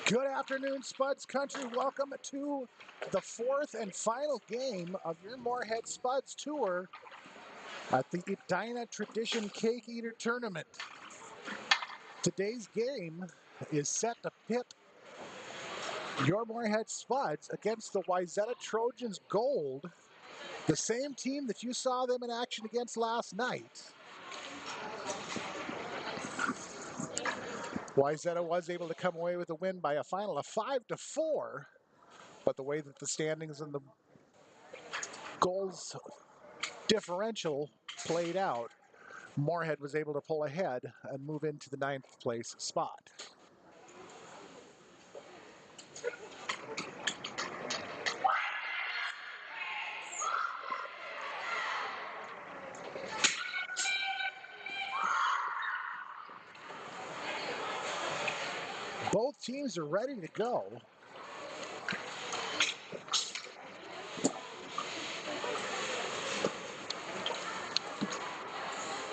Good afternoon, Spuds Country. Welcome to the fourth and final game of your Moorhead Spuds Tour at the Edina Tradition Cake Eater Tournament. Today's game is set to pit your Moorhead Spuds against the Wayzata Trojans Gold, the same team that you saw them in action against last night. Wayzata was able to come away with a win by a final of 5-4, but the way that the standings and the goals differential played out, Moorhead was able to pull ahead and move into the 9th place spot. Both teams are ready to go.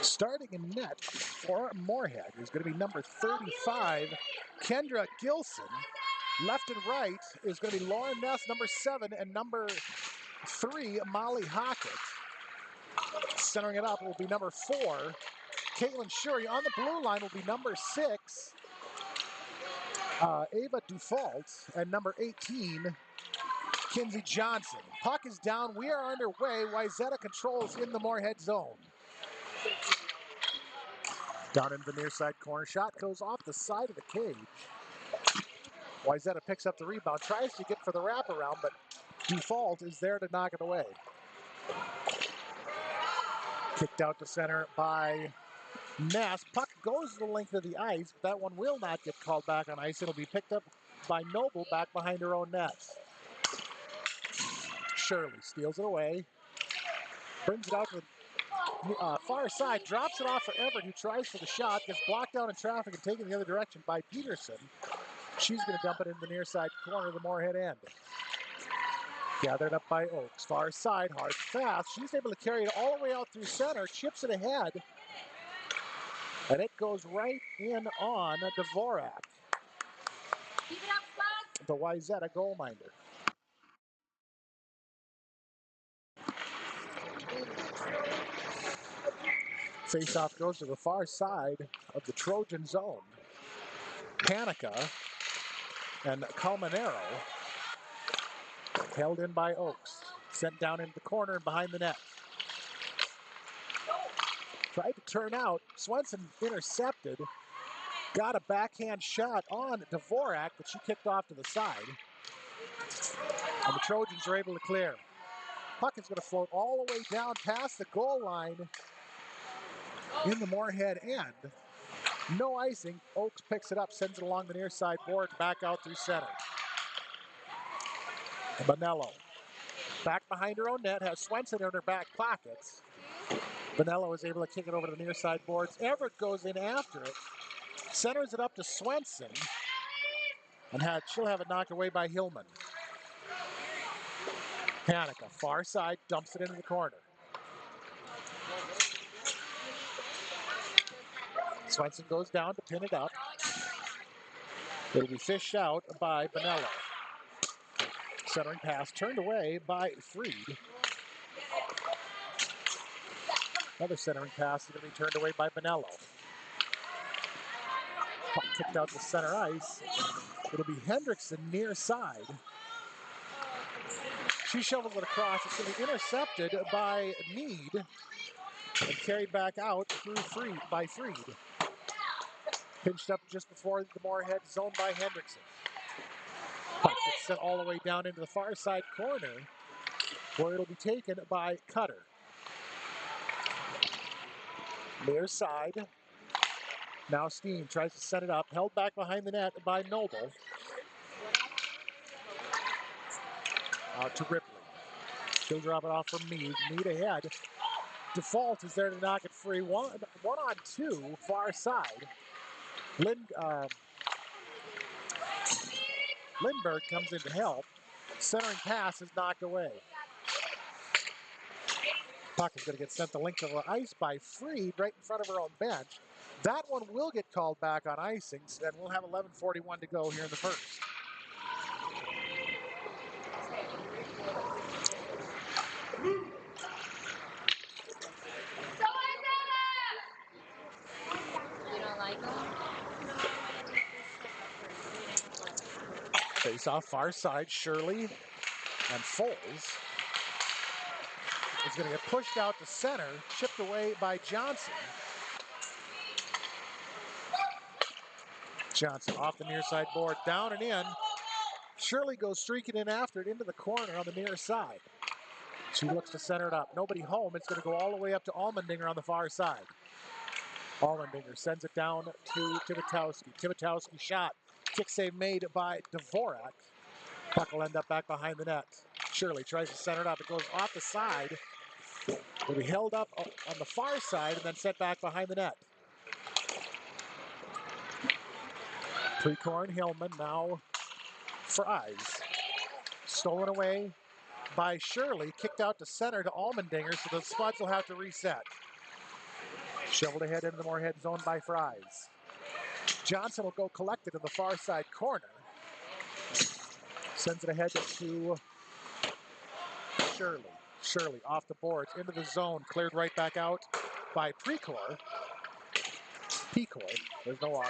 Starting in net for Moorhead is going to be number 35, Kendra Gilson. Left and right is going to be Lauren Ness, number 7, and number 3, Molly Hockett. Centering it up will be number 4, Caitlin Shuri. On the blue line will be number 6, Ava Dufault, and number 18, Kinsey Johnson. Puck is down. We are underway. Wayzata controls in the Moorhead zone. Down in the near side corner. Shot goes off the side of the cage. Wayzata picks up the rebound. Tries to get for the wraparound, but Dufault is there to knock it away. Kicked out to center by Ness. Puck goes the length of the ice, but that one will not get called back on ice. It'll be picked up by Noble back behind her own net. Shirley steals it away. Brings it out to the far side. Drops it off for Everett, who tries for the shot. Gets blocked down in traffic and taken the other direction by Peterson. She's going to dump it in the near side corner of the Moorhead end. Gathered up by Oaks. Far side, hard, fast. She's able to carry it all the way out through center. Chips it ahead. And it goes right in on Dvorak, the Wayzata goal minder. Faceoff goes to the far side of the Trojan zone. Panica and Colmenero held in by Oaks. Sent down into the corner and behind the net. Tried to turn out. Swenson intercepted. Got a backhand shot on Dvorak, but she kicked off to the side. And the Trojans are able to clear. Puck is going to float all the way down past the goal line in the Moorhead end. No icing. Oaks picks it up, sends it along the near side boards, back out through center. Bonello. Back behind her own net, has Swenson in her back pockets. Bonello is able to kick it over to the near side boards. Everett goes in after it. Centers it up to Swenson. And she'll have it knocked away by Hillman. Panica, far side, dumps it into the corner. Swenson goes down to pin it up. It'll be fished out by Bonello. Centering pass turned away by Freed. Another centering pass is going to be turned away by Bonello. Puck kicked out to center ice. It'll be Hendrickson near side. She shovels it across. It's going to be intercepted by Mead and carried back out through Freed. Pinched up just before the Moorhead zone by Hendrickson. Puck gets sent all the way down into the far side corner where it'll be taken by Cutter. Near side. Now Steen tries to set it up. Held back behind the net by Noble. Out to Ripley. She'll drop it off from Mead. Mead ahead. Default is there to knock it free. One on two, far side. Lindbergh comes in to help. Centering pass is knocked away. Puck is going to get sent the length of the ice by Freed right in front of her own bench. That one will get called back on icing, and we'll have 11:41 to go here in the first. Face off far side, Shirley and Foles is going to get pushed out to center, chipped away by Johnson. Johnson off the near side board, down and in. Shirley goes streaking in after it into the corner on the near side. She looks to center it up. Nobody home. It's going to go all the way up to Allmendinger on the far side. Allmendinger sends it down to Tibitowski. Tibitowski shot. Kick save made by Dvorak. Puck will end up back behind the net. Shirley tries to center it up. It goes off the side. It'll be held up on the far side and then set back behind the net. Precorn, Hillman, now Fries. Stolen away by Shirley. Kicked out to center to Allmendinger, so the Spuds will have to reset. Shoveled ahead into the Moorhead zone by Fries. Johnson will go collect it in the far side corner. Sends it ahead to Shirley. Shirley off the boards, into the zone, cleared right back out by Precor. Pecor, there's no R.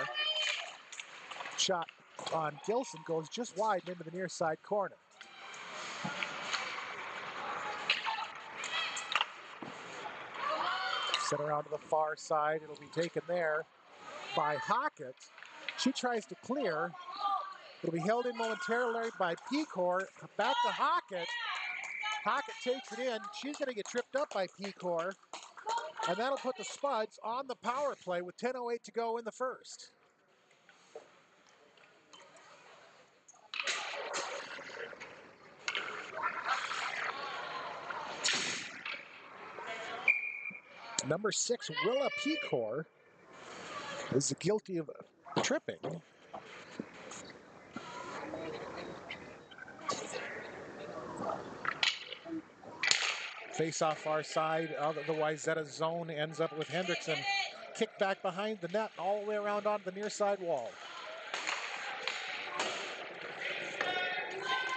Shot on Gilson goes just wide into the near side corner. Sent around to the far side. It'll be taken there by Hockett. She tries to clear. It'll be held in momentarily by Pecor. Back to Hockett. Hockett takes it in. She's going to get tripped up by Pecor. And that'll put the Spuds on the power play with 10:08 to go in the first. Number 6, Willa Pecor, is guilty of tripping. Face off far side of the Wayzata zone ends up with Hendrickson. Kicked back behind the net all the way around onto the near side wall.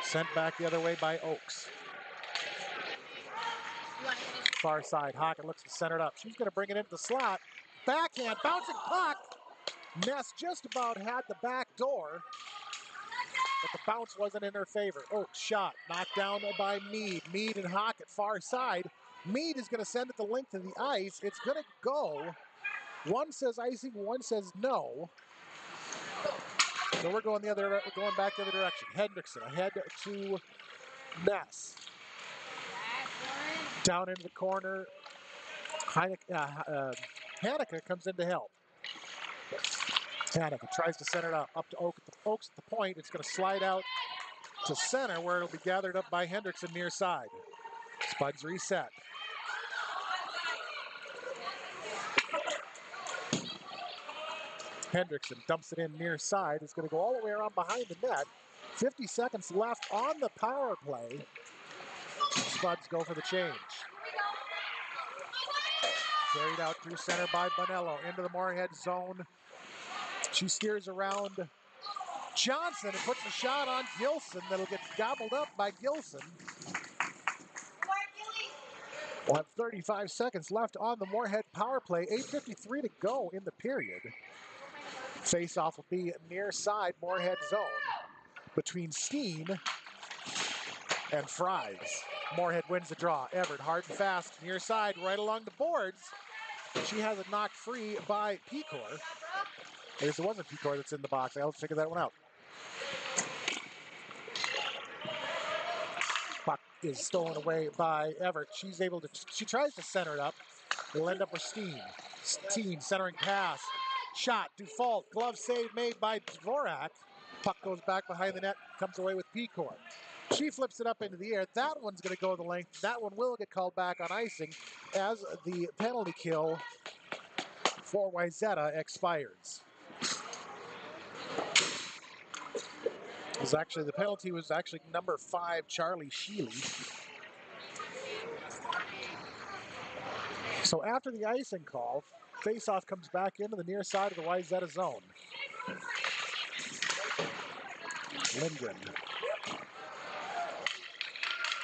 Sent back the other way by Oakes. Far side, Hockett looks to center it up. She's going to bring it into the slot. Backhand, bouncing puck. Ness just about had the back door, but the bounce wasn't in her favor. Oakes shot, knocked down by Mead. Mead and Hockett far side. Mead is going to send it the length of the ice. It's going to go. One says icing, one says no. So we're going back the other direction. Hendrickson ahead to Ness. Down into the corner. Haneke comes in to help. Haneke tries to center it up to Oakes at the point. It's going to slide out to center where it'll be gathered up by Hendrickson near side. Spuds reset. Hendrickson dumps it in near side. It's going to go all the way around behind the net. 50 seconds left on the power play. Spuds go for the change. Carried out through center by Bonello into the Moorhead zone. She steers around Johnson and puts a shot on Gilson that'll get gobbled up by Gilson. We'll have 35 seconds left on the Moorhead power play. 8:53 to go in the period. Face-off will be near side Moorhead zone between Steen and Fries. Moorhead wins the draw. Everett hard and fast near side right along the boards. She has it knocked free by Pecor. I guess it wasn't Pecor that's in the box. I'll figure that one out. Puck is stolen away by Everett. She tries to center it up. It'll end up with Steen. Steen centering pass. Shot, Dufault, glove save made by Dvorak. Puck goes back behind the net, comes away with Pecor. She flips it up into the air. That one's going to go the length. That one will get called back on icing as the penalty kill for Wayzata expires. The penalty was actually number 5, Charlie Sheely. So after the icing call, Faceoff comes back into the near side of the Wayzata zone. Lindgren.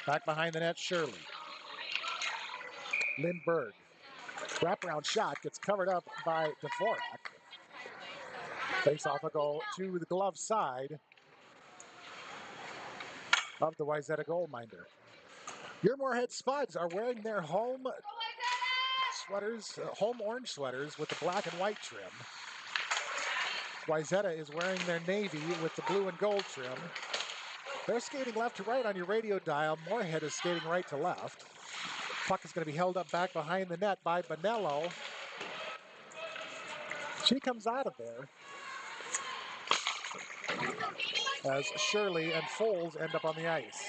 Back behind the net, Shirley. Lindberg. Wraparound shot gets covered up by Dvorak. Faceoff will go to the glove side of the Wayzata goalminder. Your Moorhead Spuds are wearing their home sweaters, home orange sweaters with the black and white trim. Wayzata is wearing their navy with the blue and gold trim. They're skating left to right on your radio dial. Moorhead is skating right to left. Puck is going to be held up back behind the net by Bonello. She comes out of there as Shirley and Foles end up on the ice.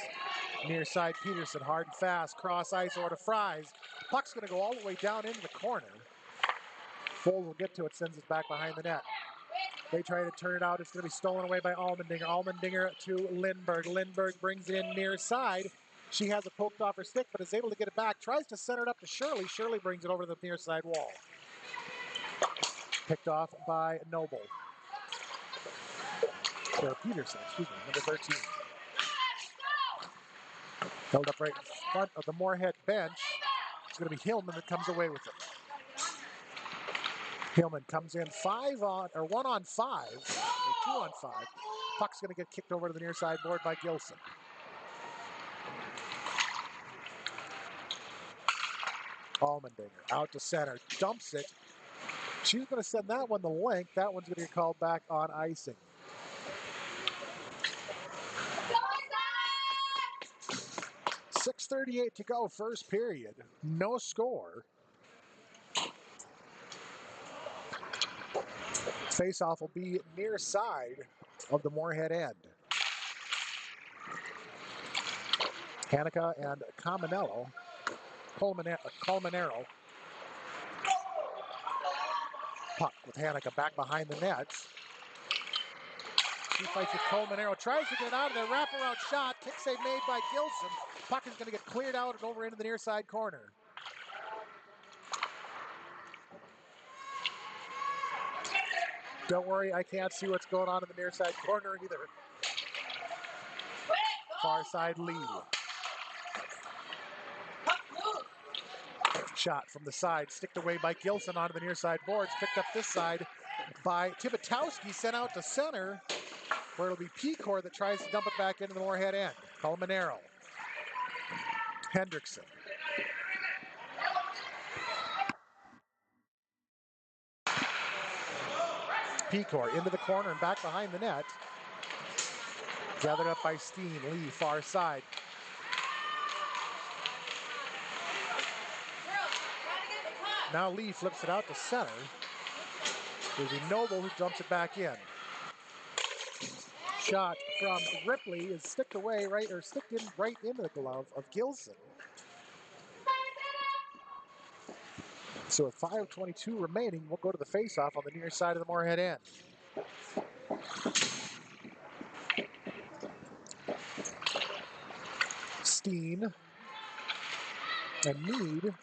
Near side Peterson, hard and fast, cross ice over to Fries. Puck's going to go all the way down into the corner. Foles will get to it, sends it back behind the net. They try to turn it out. It's going to be stolen away by Allmendinger. Allmendinger to Lindberg. Lindberg brings it in near side. She has it poked off her stick, but is able to get it back. Tries to center it up to Shirley. Shirley brings it over to the near side wall. Picked off by Noble. Or Peterson, excuse me, number 13. Held up right in front of the Moorhead bench. It's going to be Hillman that comes away with it. Hillman comes in 1 on 5, or 2 on 5. Puck's going to get kicked over to the near side board by Gilson. Allmendinger out to center, dumps it. She's going to send that one the length. That one's going to get called back on icing. .6:38 to go, first period. No score. Faceoff will be near side of the Moorhead end. Hanukkah and Colmenero. Puck with Hanukkah back behind the net. She fights with Colmenero, tries to get it out of there, wraparound shot, kick save made by Gilson. Puck is going to get cleared out and over into the near side corner. Don't worry, I can't see what's going on in the near side corner either. Far side lead. Shot from the side, sticked away by Gilson onto the near side boards. Picked up this side by Tibitowski, sent out to center, where it'll be Pecor that tries to dump it back into the Moorhead end. Colmenero. Hendrickson. Pecor into the corner and back behind the net. Gathered up by Steen. Lee, far side. Now Lee flips it out to center. It'll be Noble who dumps it back in. Shot from Ripley is sticked in right into the glove of Gilson. So with 5:22 remaining, we'll go to the faceoff on the near side of the Moorhead end. Steen and Mead.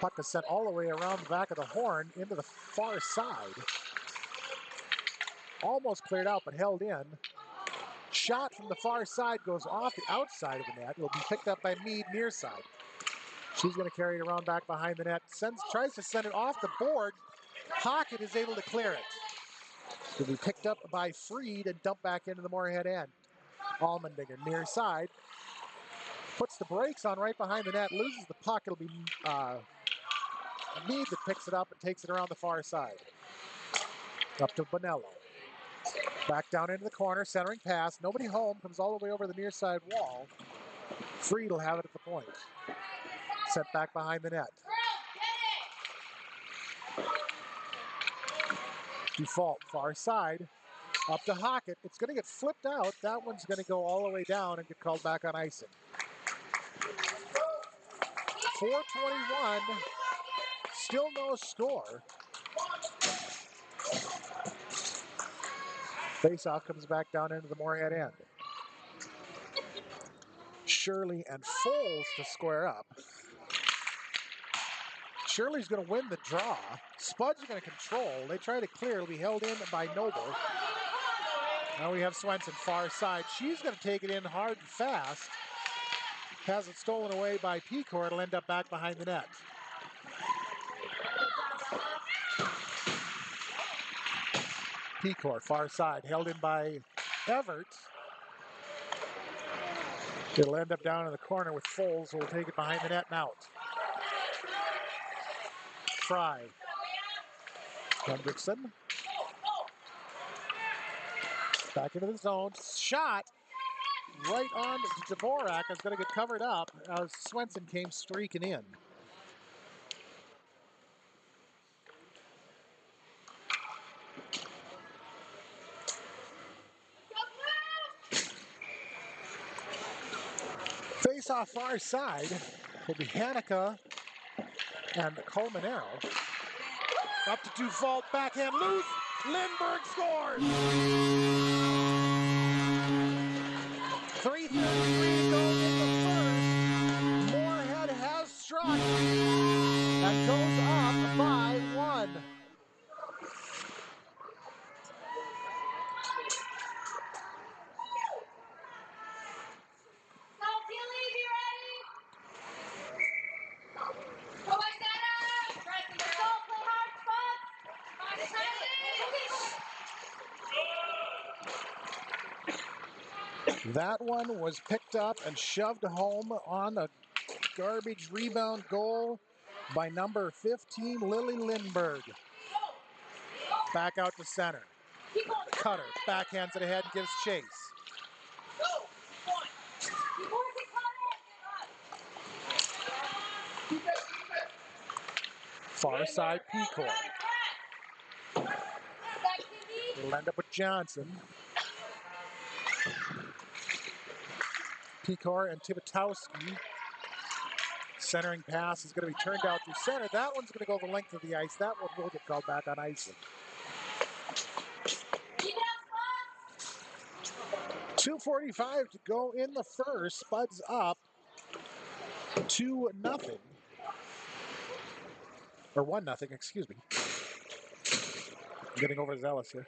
Puck is sent all the way around the back of the horn into the far side. Almost cleared out, but held in. Shot from the far side goes off the outside of the net. It'll be picked up by Mead near side. She's going to carry it around back behind the net. Tries to send it off the board. Hockett is able to clear it. It'll be picked up by Freed and dumped back into the Moorhead end. Allmendinger near side. Puts the brakes on right behind the net. Loses the puck. It'll be Mead that picks it up and takes it around the far side. Up to Bonello. Back down into the corner. Centering pass. Nobody home. Comes all the way over the near side wall. Freed will have it at the point. Sent back behind the net. Default, far side, up to Hockett. It's going to get flipped out. That one's going to go all the way down and get called back on icing. 4:21, still no score. Faceoff comes back down into the Moorhead end. Shirley and Foles to square up. Shirley's going to win the draw. Spuds are going to control. They try to clear. It'll be held in by Noble. Now we have Swenson far side. She's going to take it in hard and fast. Has it stolen away by Pecor. It'll end up back behind the net. Pecor far side, held in by Everett. It'll end up down in the corner with Foles, who will take it behind the net and out. Fry. Hendrickson. Back into the zone. Shot right on to Dvorak. Is going to get covered up as Swenson came streaking in. Face off far side will be Hanukkah and Colmenero. Up to Dufault, backhand loose. Lindbergh scores! 3:33 to go in the first. Moorhead has struck and goes up by 1. That one was picked up and shoved home on a garbage rebound goal by number 15, Lily Lindbergh. Back out to center. Cutter backhands it ahead and gives chase. Far side Pecor. It'll end up with Johnson. Pecor and Tibitowski. Centering pass is going to be turned out through center. That one's going to go the length of the ice. That one will get called back on icing. 2:45 to go in the first. Spuds up 2-0. Or 1-0, excuse me. I'm getting overzealous here.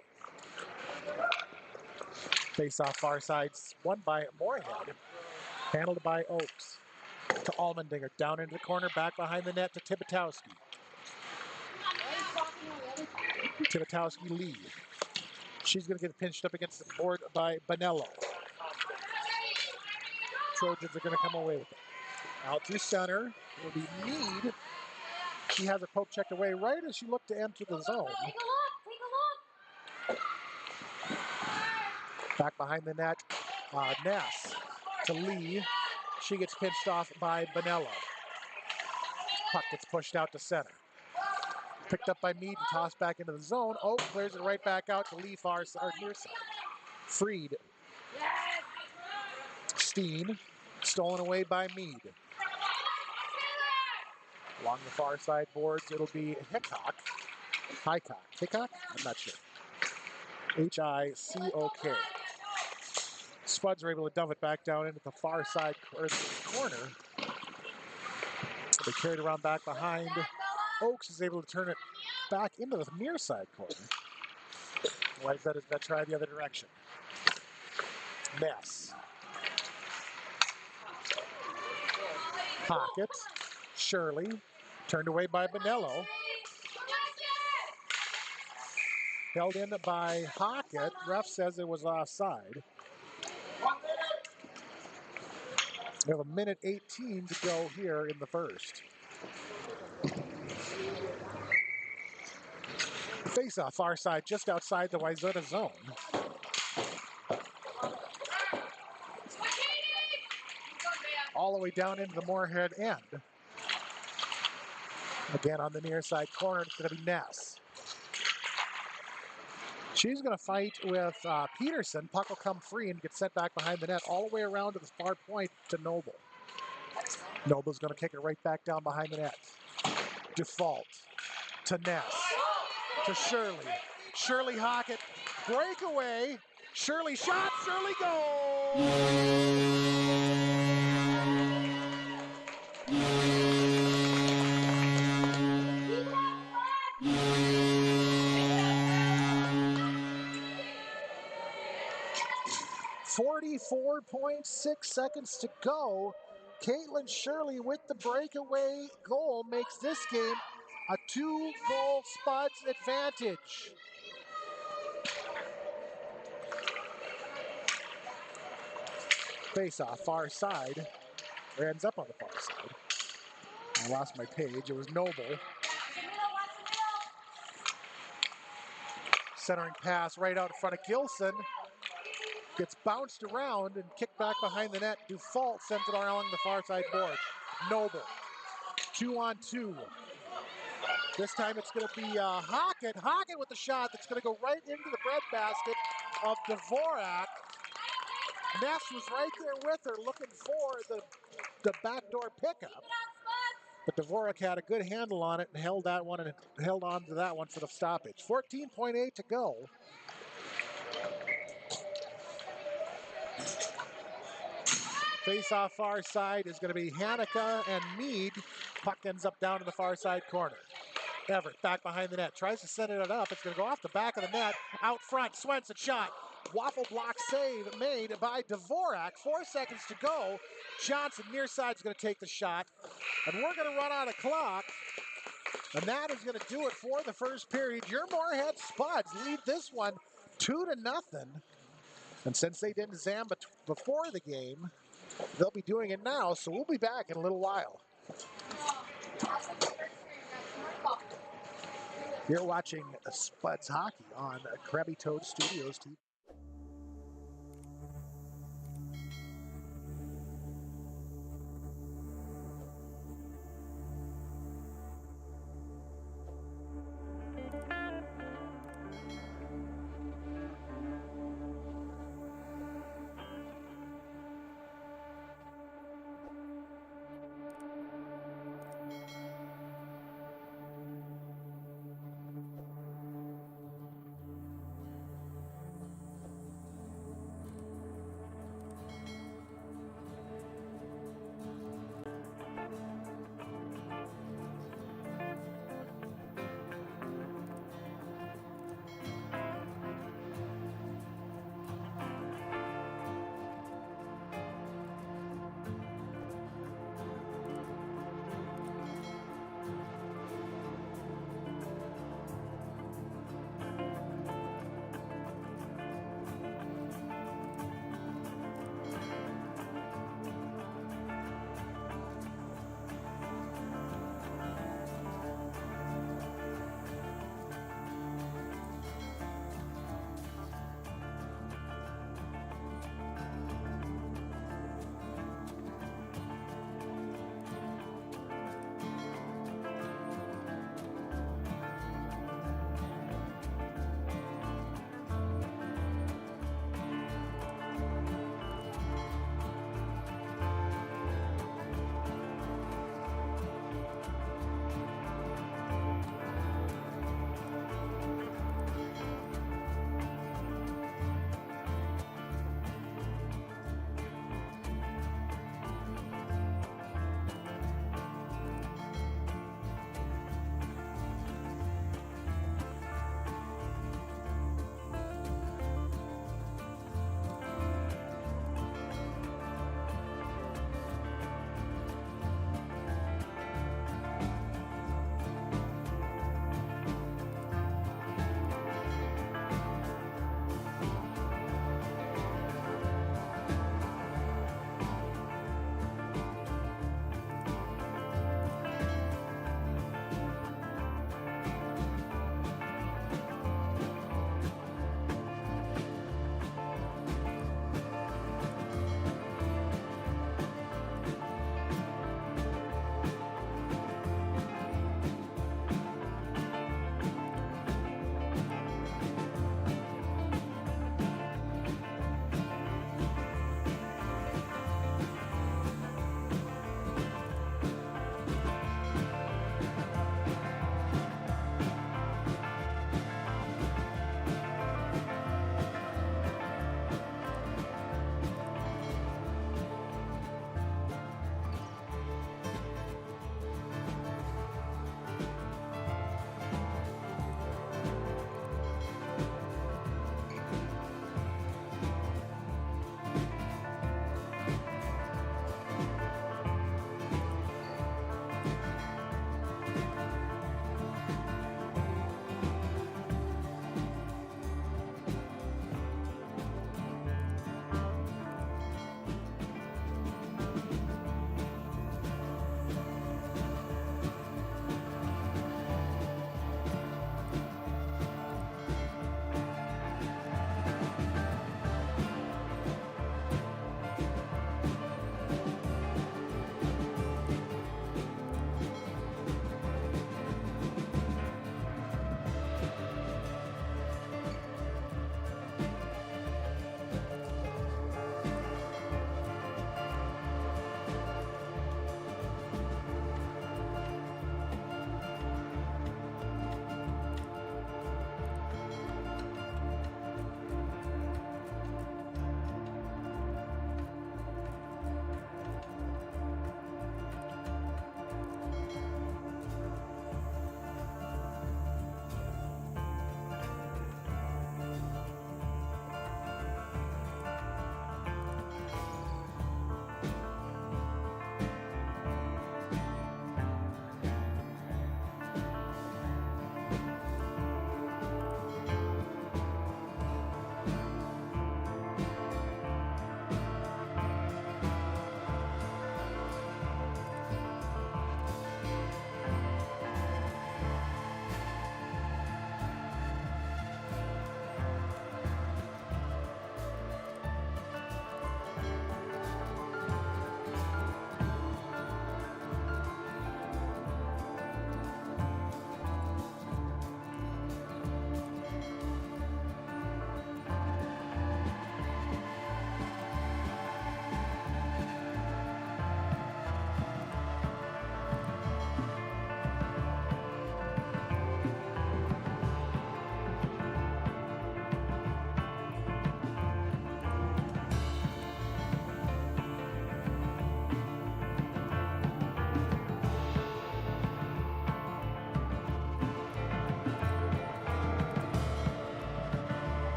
Face off far sides, won by Moorhead. Handled by Oakes. To Allmendinger, down into the corner, back behind the net to Tibitowski. Tibitowski lead. She's going to get pinched up against the board by Bonello. Trojans are going to come away with it. Out through center will be Mead. She has a poke checked away right as she looked to enter the zone. Back behind the net, Ness to Lee. She gets pinched off by Bonello. Puck gets pushed out to center. Picked up by Mead and tossed back into the zone. Oak clears it right back out to Lee far side, near side. Freed. Steen, stolen away by Mead. Along the far side boards, it'll be Hickok. Hickok? I'm not sure. Hickok. Spuds are able to dump it back down into the far side corner. They carry it around back behind. Oakes is able to turn it back into the near side corner. Wayzata is going to try the other direction. Ness. Pocket. Shirley. Turned away by Bonello. Held in by Hockett. Ref says it was offside. We have 1:18 to go here in the first. Face-off far side, just outside the Wayzata zone. All the way down into the Moorhead end. Again on the near side corner, it's going to be Ness. She's going to fight with Peterson. Puck will come free and get sent back behind the net all the way around to the far point to Noble. Noble's going to kick it right back down behind the net. Default to Ness. To Shirley. Shirley Hockett. Breakaway. Shirley shot. Shirley goal. 44.6 seconds to go. Caitlin Shirley with the breakaway goal makes this game a 2-goal Spuds advantage. Face off far side, or ends up on the far side. I lost my page. It was Noble. Centering pass right out in front of Gilson. Gets bounced around and kicked back behind the net. Dufault sends it along the far side board. Noble, 2-on-2. This time it's going to be Hockett. Hockett with the shot that's going to go right into the breadbasket of Dvorak. Ness was right there with her looking for the backdoor pickup. But Dvorak had a good handle on it and held on to that one for the stoppage. 14.8 to go. Face-off far side is going to be Hanukkah and Mead. Puck ends up down to the far side corner. Everett back behind the net. Tries to set it up. It's going to go off the back of the net. Out front. Swenson shot. Waffle block save made by Dvorak. 4 seconds to go. Johnson near side is going to take the shot. And we're going to run out of clock. And that is going to do it for the first period. Your Moorhead Spuds lead this one 2-0. And since they didn't zam before the game, they'll be doing it now, so we'll be back in a little while. You're watching Spuds Hockey on Krabby Toad Studios TV.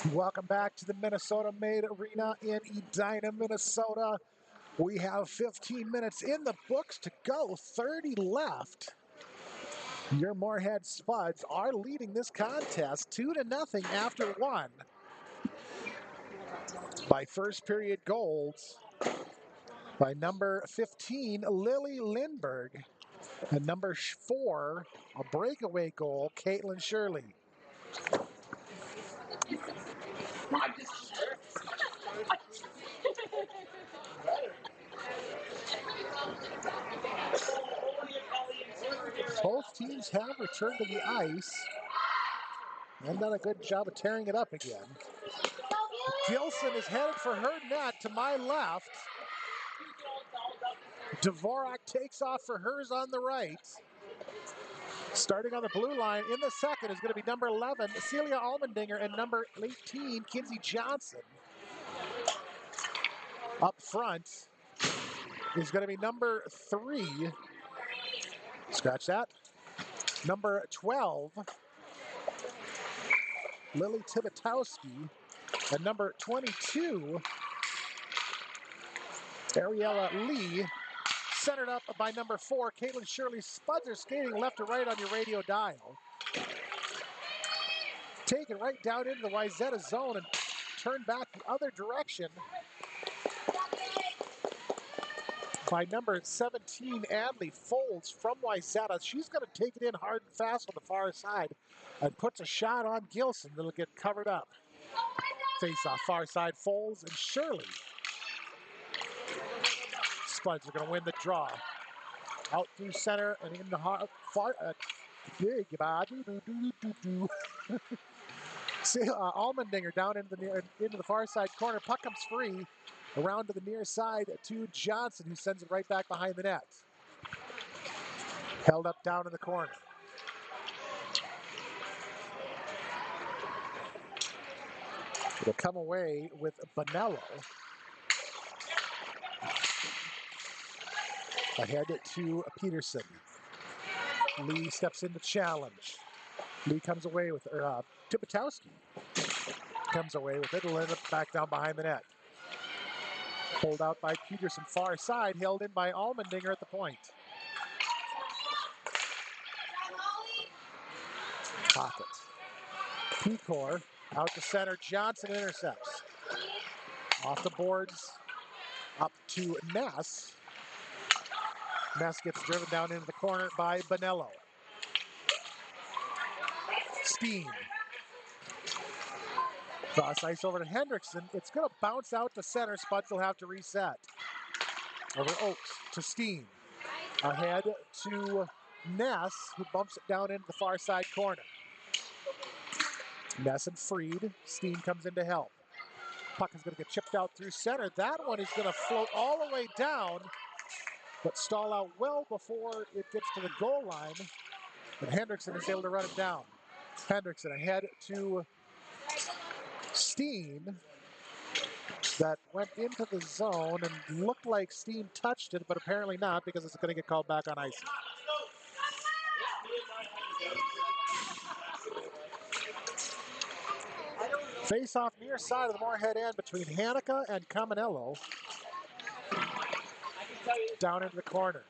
Welcome back to the Minnesota-made arena in Edina, Minnesota. We have 15 minutes in the books to go, 30 left. Your Moorhead Spuds are leading this contest 2-0 after one by first period goals by number 15, Lily Lindberg, and number 4, a breakaway goal, Caitlin Shirley. Both teams have returned to the ice and done a good job of tearing it up again. Gilson is headed for her net to my left. Dvorak takes off for hers on the right. Starting on the blue line in the second is going to be number 11, Celia Almendinger, and number 18, Kinsey Johnson. Up front is going to be number 3, scratch that, number 12, Lily Tibitowski, and number 22, Ariella Lee, centered up by number 4, Caitlin Shirley. Spuds are skating left to right on your radio dial. Taken right down into the Wayzata zone and turned back the other direction by number 17, Adley Folds from Wayzata. She's going to take it in hard and fast on the far side and puts a shot on Gilson that'll get covered up. Face off far side, Folds and Shirley. Spuds are going to win the draw. Out through center and in the far, big See, Almendinger down into the far side corner. Puck comes free around to the near side to Johnson, who sends it right back behind the net. Held up down in the corner. It'll come away with Bonello. Ahead to Peterson. Lee steps in to challenge. Lee comes away with Tibitowski comes away with it. It'll end up back down behind the net. Pulled out by Peterson, far side, held in by Almendinger at the point. Pocket. Pecor out to center. Johnson intercepts. Off the boards, up to Ness. Ness gets driven down into the corner by Bonello. Steen. Cross ice over to Hendrickson. It's going to bounce out to center. Spuds will have to reset. Over Oaks to Steen. Ahead to Ness, who bumps it down into the far side corner. Ness and Freed. Steen comes in to help. Puck is going to get chipped out through center. That one is going to float all the way down, but stall out well before it gets to the goal line. And Hendrickson is able to run it down. Hendrickson ahead to Steen. That went into the zone and looked like Steen touched it, but apparently not, because it's going to get called back on ice. Face-off near side of the Moorhead end between Hanukkah and Caminello. Down into the corner.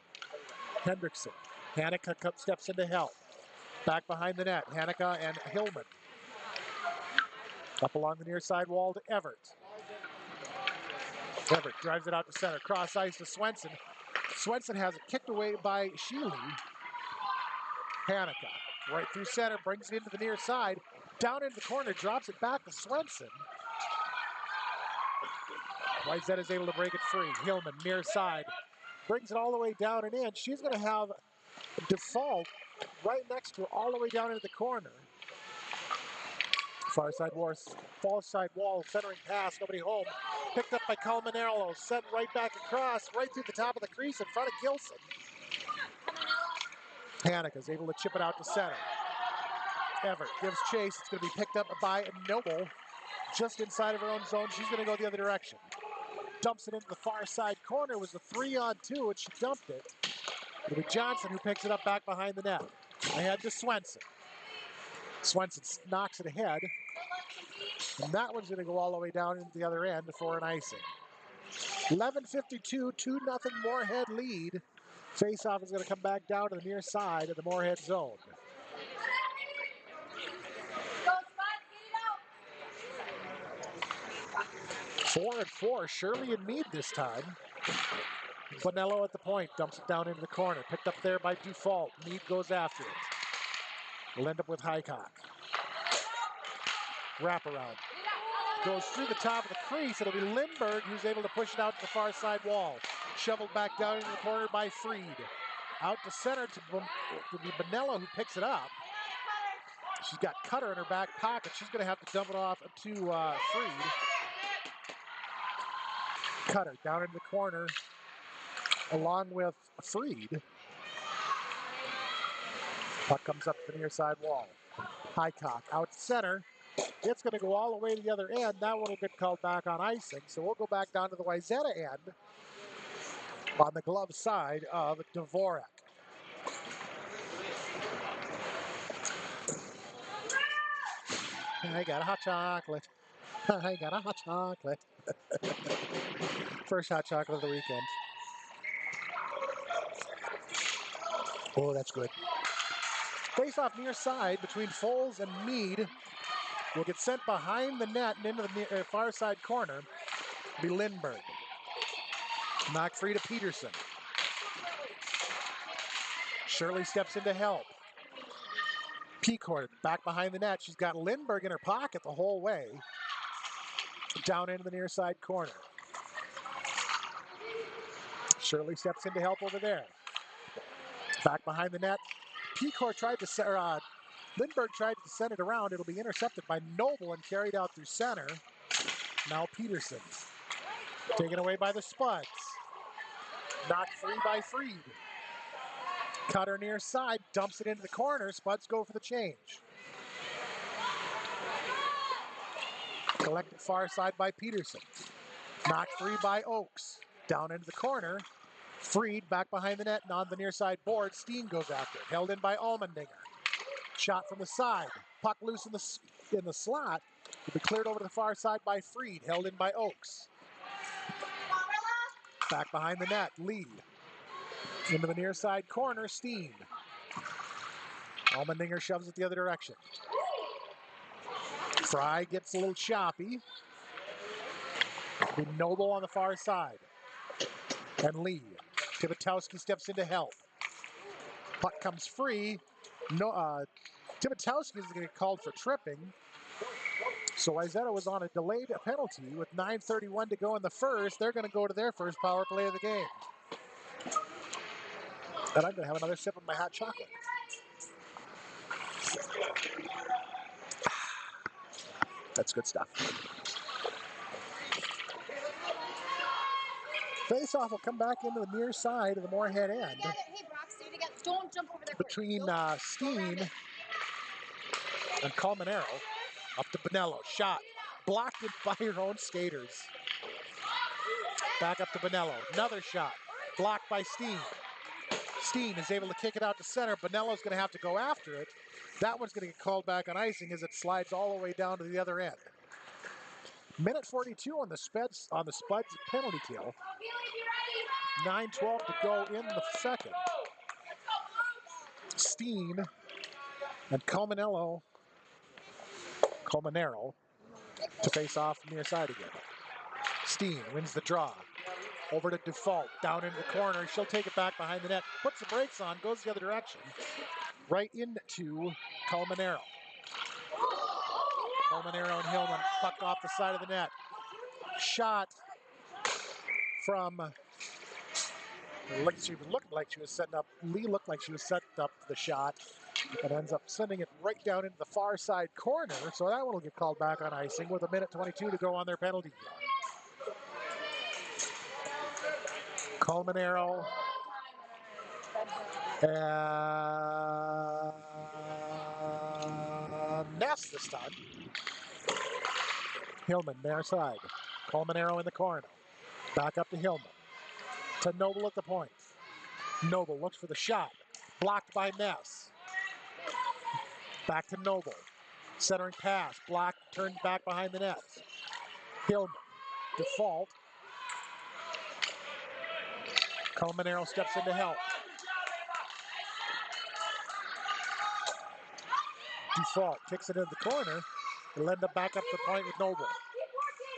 Hendrickson. Hanukkah steps in to help. Back behind the net. Hanukkah and Hillman. Up along the near side wall to Everett. Everett drives it out to center. Cross ice to Swenson. Swenson has it kicked away by Sheely. Hanukkah right through center, brings it into the near side. Down into the corner, drops it back to Swenson. Wayzata is able to break it free. Hillman, near side, brings it all the way down and in. She's going to have Default right next to her, all the way down into the corner. Far side wall, centering pass, nobody home. Picked up by Calmanello, sent right back across, right through the top of the crease in front of Gilson. Hanukkah is able to chip it out to center. Everett gives chase. It's going to be picked up by Noble. Just inside of her own zone. She's going to go the other direction. Dumps it into the far side corner. It was a 3-on-2, and she dumped it. It'll be Johnson who picks it up back behind the net. Ahead to Swenson. Swenson knocks it ahead. And that one's going to go all the way down into the other end for an icing. 11:52, 2-0 Moorhead lead. Faceoff is going to come back down to the near side of the Moorhead zone. 4-4, Shirley and Meade this time. Bonello at the point, dumps it down into the corner. Picked up there by Dufault. Meade goes after it. We'll end up with Highcock. Wraparound. Goes through the top of the crease. It'll be Lindbergh who's able to push it out to the far side wall. Shoveled back down into the corner by Freed. Out to center to be Bonello who picks it up. She's got Cutter in her back pocket. She's going to have to dump it off to Freed. Cutter down into the corner along with Freed. Puck comes up the near side wall. Highcock out center. It's going to go all the way to the other end. That one will get called back on icing. So we'll go back down to the Wayzata end on the glove side of Dvorak. I got a hot chocolate. I got a hot chocolate. First hot chocolate of the weekend. Oh, that's good. Face off near side between Foles and Meade. Will get sent behind the net and into the far side corner. Be Lindbergh. Knock free to Peterson. Shirley steps in to help. Peacourt back behind the net. She's got Lindbergh in her pocket the whole way. Down into the near side corner. Shirley steps in to help over there. Back behind the net. Peacourt tried to Lindbergh tried to send it around. It'll be intercepted by Noble and carried out through center. Now Peterson. Taken away by the Spuds. Knocked free by Freed. Cutter near side, dumps it into the corner. Spuds go for the change. Collected far side by Peterson. Knocked free by Oakes. Down into the corner. Freed back behind the net and on the near side board. Steen goes after it. Held in by Allmendinger. Shot from the side. Puck loose in the slot. Will be cleared over to the far side by Freed. Held in by Oakes. Back behind the net. Lee. Into the near side corner. Steen. Allmendinger shoves it the other direction. Fry gets a little choppy. Be Noble on the far side. And Lee. Tibitowski steps in to help. Puck comes free. Tibitowski is going to get called for tripping. So Wayzata was on a delayed penalty with 9:31 to go in the first. They're going to go to their first power play of the game. And I'm going to have another sip of my hot chocolate. That's good stuff. Face-off will come back into the near side of the Moorhead end. Hey, Brock, stay together. Don't jump over there. Between Steen and Colmenero. Up to Bonello. Shot. Blocked it by her own skaters. Back up to Bonello. Another shot. Blocked by Steen. Steen is able to kick it out to center. Bonello's going to have to go after it. That one's going to get called back on icing as it slides all the way down to the other end. Minute 42 on the Spuds penalty kill. 9:12 to go in the second. Steen and Colmenero to face off near side again. Steen wins the draw. Over to Dufault, down into the corner. She'll take it back behind the net. Puts the brakes on, goes the other direction. Right into Colmenero. Colmenero and Hillman, puck off the side of the net. Shot from, she was looking like she was setting up, Lee looked like she was setting up the shot and ends up sending it right down into the far side corner. So that one will get called back on icing with a minute 22 to go on their penalty kill. Colmenero and Ness this time. Hillman, their side. Colmenero in the corner. Back up to Hillman. To Noble at the point. Noble looks for the shot. Blocked by Ness. Back to Noble. Centering pass, blocked, turned back behind the net. Hillman, default. Colmenero steps in to help. Default kicks it into the corner. It'll end up back up the point with Noble.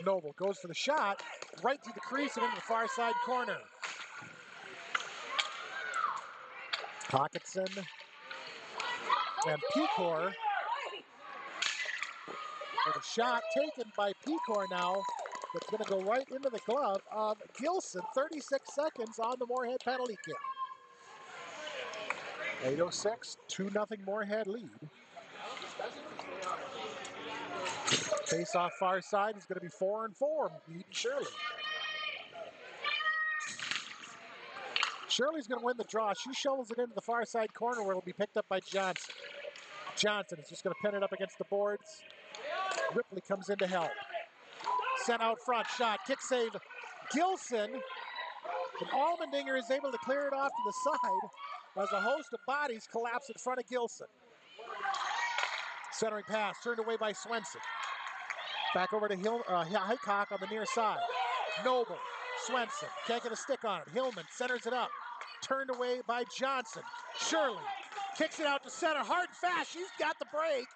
Noble goes for the shot, right through the crease and into the far side corner. Hawkinson and Pecor. With a shot taken by Pecor now. That's going to go right into the glove of Gilson. 36 seconds on the Moorhead penalty kill. 8:06, 2-0 Moorhead lead. Face off far side is going to be 4-4, beating Shirley. Shirley's going to win the draw. She shovels it into the far side corner where it'll be picked up by Johnson. Johnson is just going to pin it up against the boards. Ripley comes in to help. Sent out front, shot, kick save. Gilson, and Allmendinger is able to clear it off to the side as a host of bodies collapse in front of Gilson. Centering pass, turned away by Swenson. Back over to Highcock on the near side. Noble, Swenson, can't get a stick on it. Hillman centers it up. Turned away by Johnson. Shirley kicks it out to center, hard and fast. She's got the break.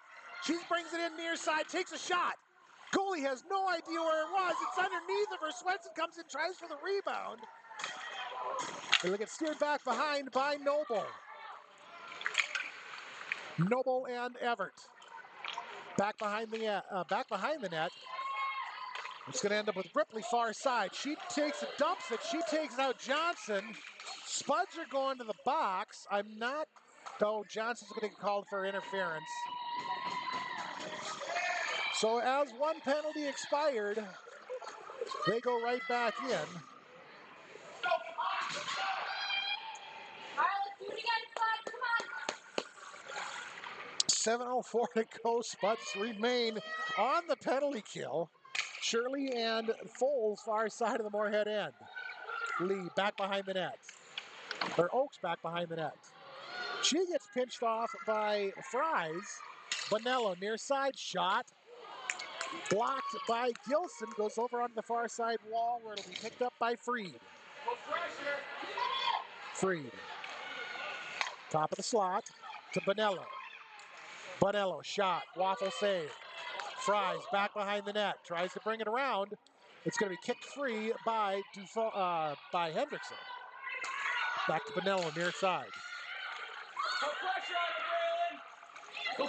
She brings it in near side, takes a shot. Goalie has no idea where it was. It's underneath of her. Swenson comes in, tries for the rebound. It'll get steered back behind by Noble. Noble and Everett. Back behind the net. It's going to end up with Ripley far side. She takes it, dumps it. She takes out Johnson. Spuds are going to the box. Johnson's going to get called for interference. So as one penalty expired, they go right back in. All right, let's do it again, Spud. Come on. 7:04 to go. Spuds remain on the penalty kill. Shirley and Foles far side of the Moorhead end. Lee back behind the net. Or Oaks back behind the net. She gets pinched off by Fries. Bonello near side shot. Blocked by Gilson. Goes over onto the far side wall where it'll be picked up by Freed. Freed. Top of the slot to Bonello. Bonello shot. Waffle save. Fries back behind the net. Tries to bring it around. It's going to be kicked free by Hendrickson. Back to Bonello near side.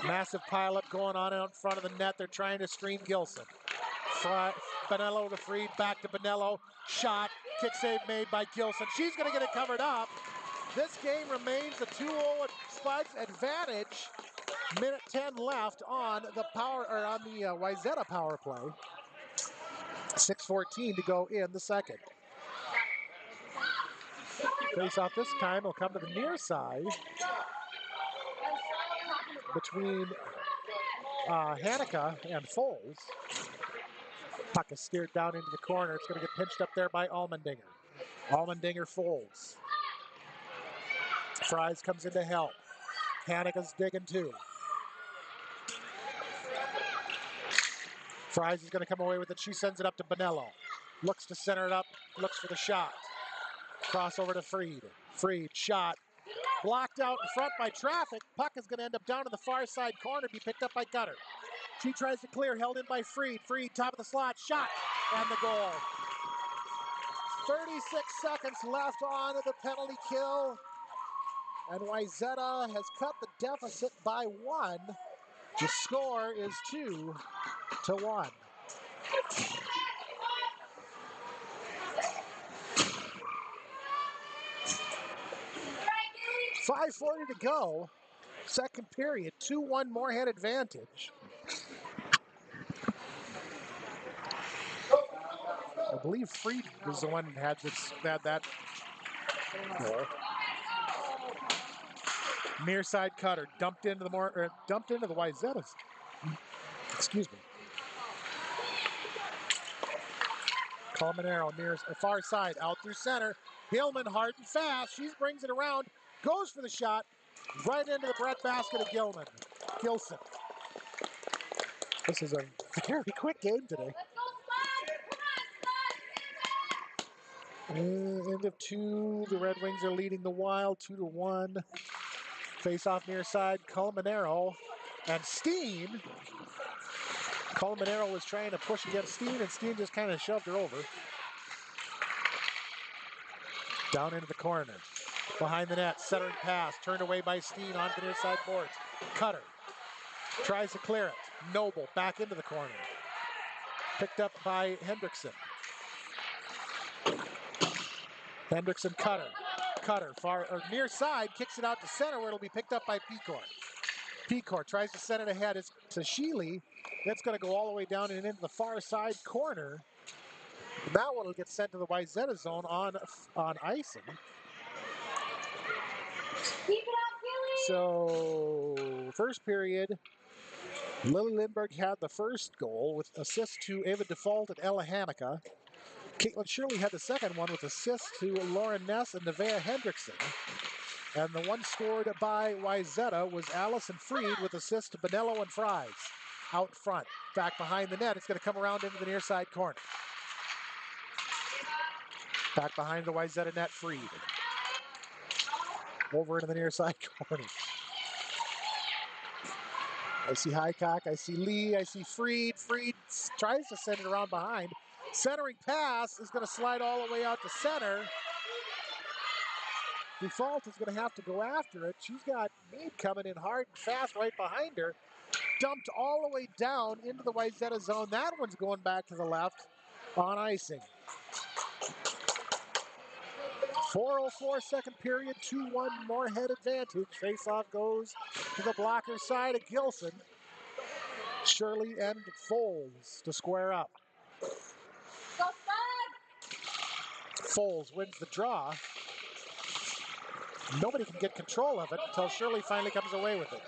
Massive pileup going on out in front of the net. They're trying to screen Gilson. Bonello to Freed, back to Bonello. Shot, kick save made by Gilson. She's going to get it covered up. This game remains a 2-0 Spuds advantage. Minute 10 left on the Wayzata power play. 6:14 to go in the second. Face off this time will come to the near side between Hanukkah and Foles. Puck is steered down into the corner. It's going to get pinched up there by Allmendinger. Allmendinger Foles. Fries comes in to help. Hanukkah's digging too. Fries is going to come away with it. She sends it up to Bonello. Looks to center it up. Looks for the shot. Crossover to Freed. Freed shot. Blocked out in front by traffic. Puck is going to end up down in the far side corner. Be picked up by Gutter. She tries to clear. Held in by Freed. Freed top of the slot. Shot. And the goal. 36 seconds left on the penalty kill. And Wayzata has cut the deficit by 1. The score is 2-1. $5:40 to go. Second period, 2-1 Moorhead advantage. I believe Freed was the one who had that goal. Near side cutter dumped into the Wayzatas. Excuse me. Colmenero near far side, out through center. Hillman hard and fast. She brings it around, goes for the shot, right into the breadbasket of Gilson. This is a very quick game today. End of two. The Red Wings are leading the Wild 2-1. Face-off near side. Colmenero and Steen. Colmenero was trying to push against Steen, and Steen just kind of shoved her over. Down into the corner. Behind the net. Centering pass. Turned away by Steen onto the near side boards. Cutter. Tries to clear it. Noble back into the corner. Picked up by Hendrickson. Hendrickson, Cutter. Cutter, far or near side, kicks it out to center where it'll be picked up by Pecor. Pecor tries to send it ahead. It's to Sheely. That's going to go all the way down and into the far side corner. That one will get sent to the Wayzata zone on icing. Keep it up, Gilly. So, first period, Lily Lindbergh had the first goal with assist to Ava Default and Ella Hanukkah. Caitlin Shirley had the second one with assists to Lauren Ness and Nevaeh Hendrickson. And the one scored by Wayzata was Allison Freed with assists to Bonello and Fries. Out front, back behind the net. It's going to come around into the near side corner. Back behind the Wayzata net, Freed. Over into the near side corner. I see Highcock, I see Lee, I see Freed. Freed tries to send it around behind. Centering pass is going to slide all the way out to center. Default is going to have to go after it. She's got Meade coming in hard and fast right behind her. Dumped all the way down into the Wayzata zone. That one's going back to the left on icing. 4:04 second period, 2-1 Moorhead advantage. Face-off goes to the blocker side of Gilson. Shirley and Foles to square up. Go, Spud. Foles wins the draw. Nobody can get control of it until Shirley finally comes away with it.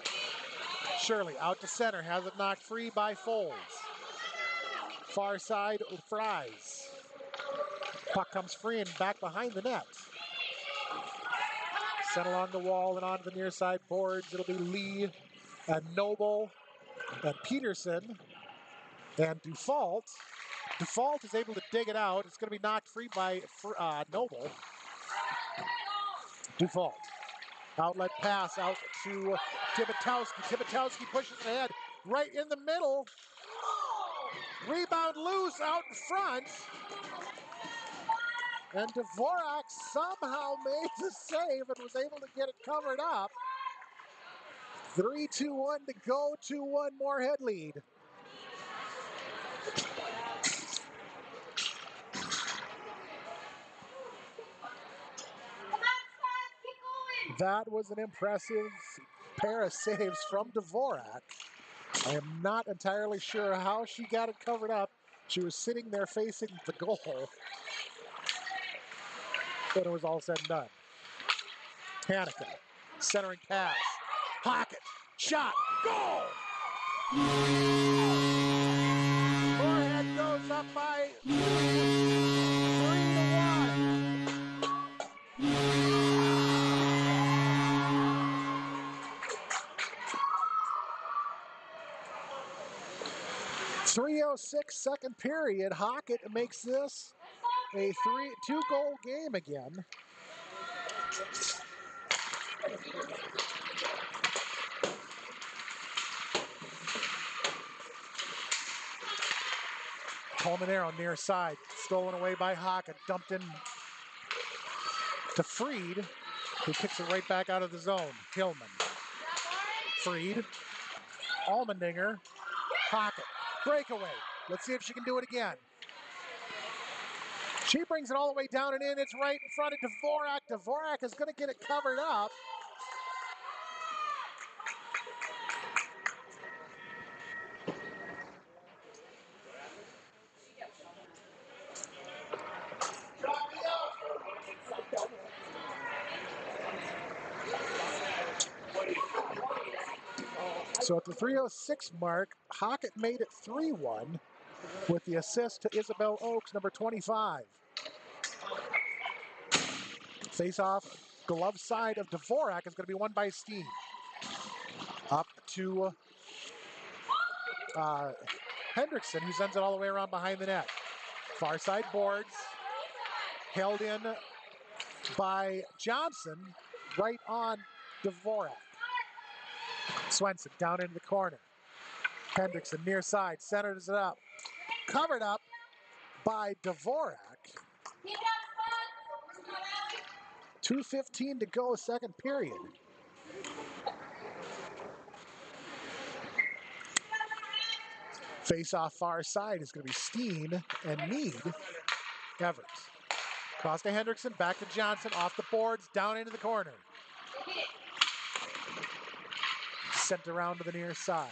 Shirley out to center, has it knocked free by Foles. Far side, Fries. Puck comes free and back behind the net. Sent along the wall and onto the near side boards. It'll be Lee and Noble and Peterson and Default. Default is able to dig it out. It's going to be knocked free by Noble. Default. Outlet pass out to Tibitowski. Tibitowski pushes it ahead right in the middle. Rebound loose out in front. And Dvorak somehow made the save and was able to get it covered up. 3-2-1 to go, 2-1 Moorhead lead. That was an impressive pair of saves from Dvorak. I am not entirely sure how she got it covered up. She was sitting there facing the goal when it was all said and done. Hanukkah, centering pass. Pocket, shot, goal! Moorhead goes up by 3-1. 3:06 second period. Hockett makes this a 2-goal game again. Colmenero near side, stolen away by Hockett, dumped in to Freed, who kicks it right back out of the zone. Hillman, Freed, Allmendinger, Hockett, breakaway. Let's see if she can do it again. She brings it all the way down and in. It's right in front of Dvorak. Dvorak is going to get it covered up. So at the 3:06 mark, Hockett made it 3-1 with the assist to Isabel Oakes, number 25. Face-off, glove side of Dvorak is going to be won by Steen. Up to Hendrickson, who sends it all the way around behind the net. Far side boards, held in by Johnson, right on Dvorak. Swenson down into the corner. Hendrickson near side, centers it up. Covered up by Dvorak. 2:15 to go, second period. Face off far side is going to be Steen and Mead. Evers. Cross to Hendrickson, back to Johnson, off the boards, down into the corner. Sent around to the near side.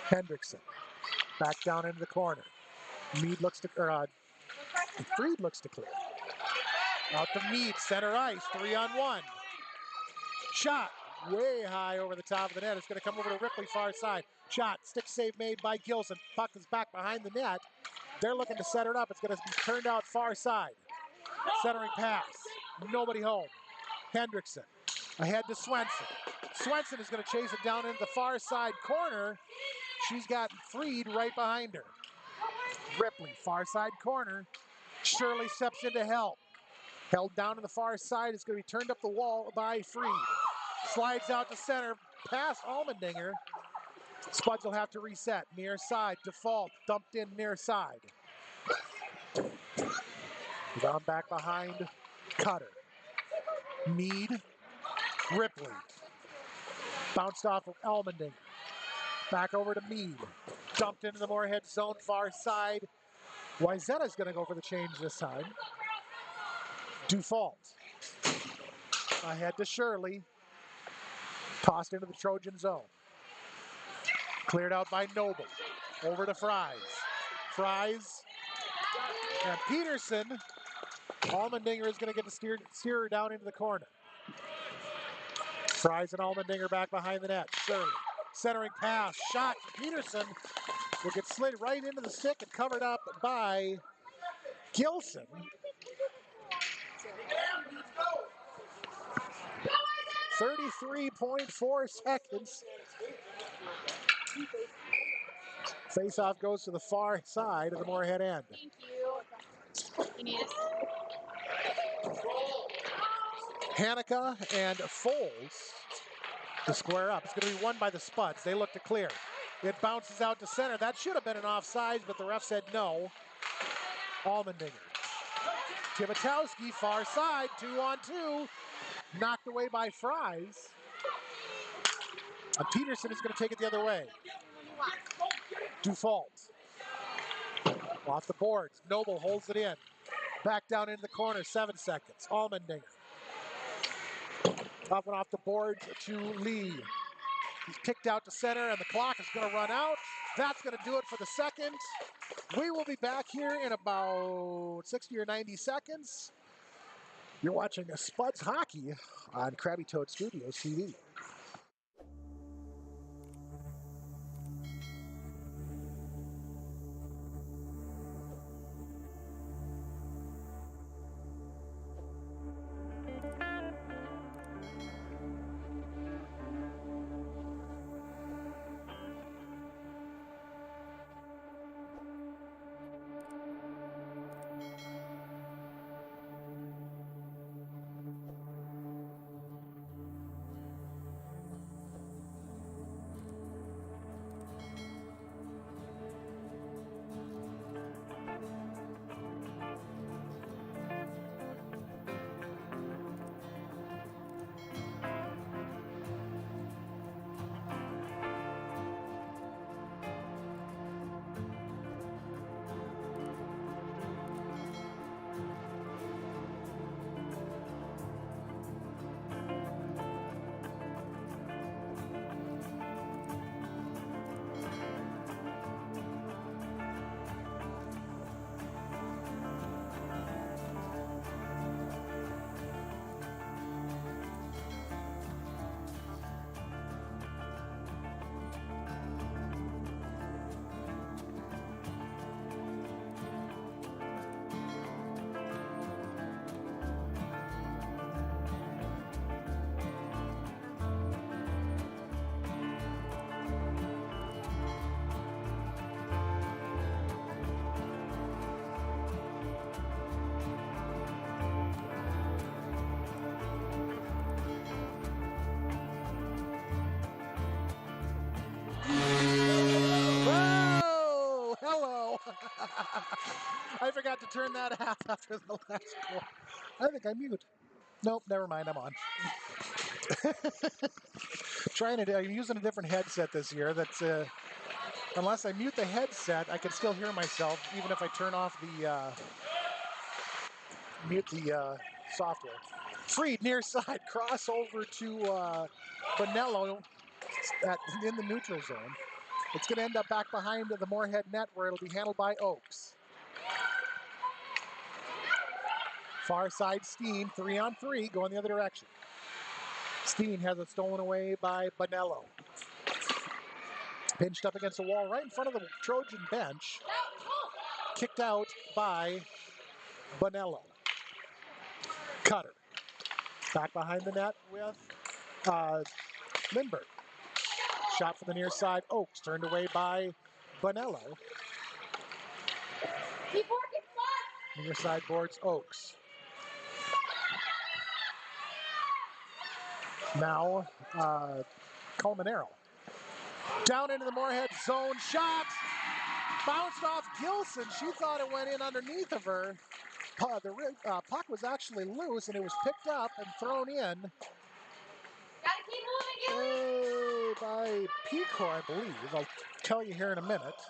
Hendrickson, back down into the corner. Mead looks to, Freed looks to clear. Out to Mead, center ice, 3-on-1. Shot way high over the top of the net. It's going to come over to Ripley, far side. Shot, stick save made by Gilson. Puck is back behind the net. They're looking to set it up. It's going to be turned out far side. Centering pass. Nobody home. Hendrickson ahead to Swenson. Swenson is going to chase it down into the far side corner. She's got Freed right behind her. Ripley, far side corner. Shirley steps in to help. Held down to the far side. It's going to be turned up the wall by Freed. Slides out to center, past Allmendinger. Spuds will have to reset. Near side, default, dumped in near side. Down back behind Cutter. Mead, Ripley. Bounced off of Allmendinger. Back over to Mead. Dumped into the Moorhead zone, far side. Wayzata's going to go for the change this time. Default. Ahead to Shirley. Tossed into the Trojan zone. Cleared out by Noble. Over to Fries. Fries and Peterson. Allmendinger is going to get to steer her down into the corner. Fries and Allmendinger back behind the net. Shirley. Centering pass. Shot. Peterson will get slid right into the stick and covered up by Gilson. 33.4 seconds. Face-off goes to the far side of the Moorhead end. Thank you. You need Hanukkah and Foles to square up. It's going to be won by the Spuds. They look to clear. It bounces out to center. That should have been an offside, but the ref said no. Allmendinger. Timotowski, far side, 2-on-2. Knocked away by Fries. And Peterson is going to take it the other way. Default. Off the boards. Noble holds it in. Back down into the corner, 7 seconds. Allmendinger. Up and off the boards to Lee. He's kicked out to center, and the clock is going to run out. That's going to do it for the second. We will be back here in about 60 or 90 seconds. You're watching Spuds Hockey on Krabby Toad Studios TV. turn that half after the last goal. I think I mute. Nope, never mind. I'm on. I'm using a different headset this year. That's unless I mute the headset, I can still hear myself, even if I turn off the mute the software. Freed near side, crossover to Bonello in the neutral zone. It's going to end up back behind the Moorhead net where it'll be handled by Oakes. Far side Steen, 3-on-3, going the other direction. Steen has it stolen away by Bonello. Pinched up against the wall right in front of the Trojan bench. Kicked out by Bonello. Cutter. Back behind the net with Lindbergh. Shot from the near side. Oakes turned away by Bonello. Near side boards Oakes. Now Colmenero. Down into the Moorhead zone. Shot. Bounced off Gilson. She thought it went in underneath of her. The puck was actually loose and it was picked up and thrown in. Gotta keep moving, By Pico, I believe. I'll tell you here in a minute.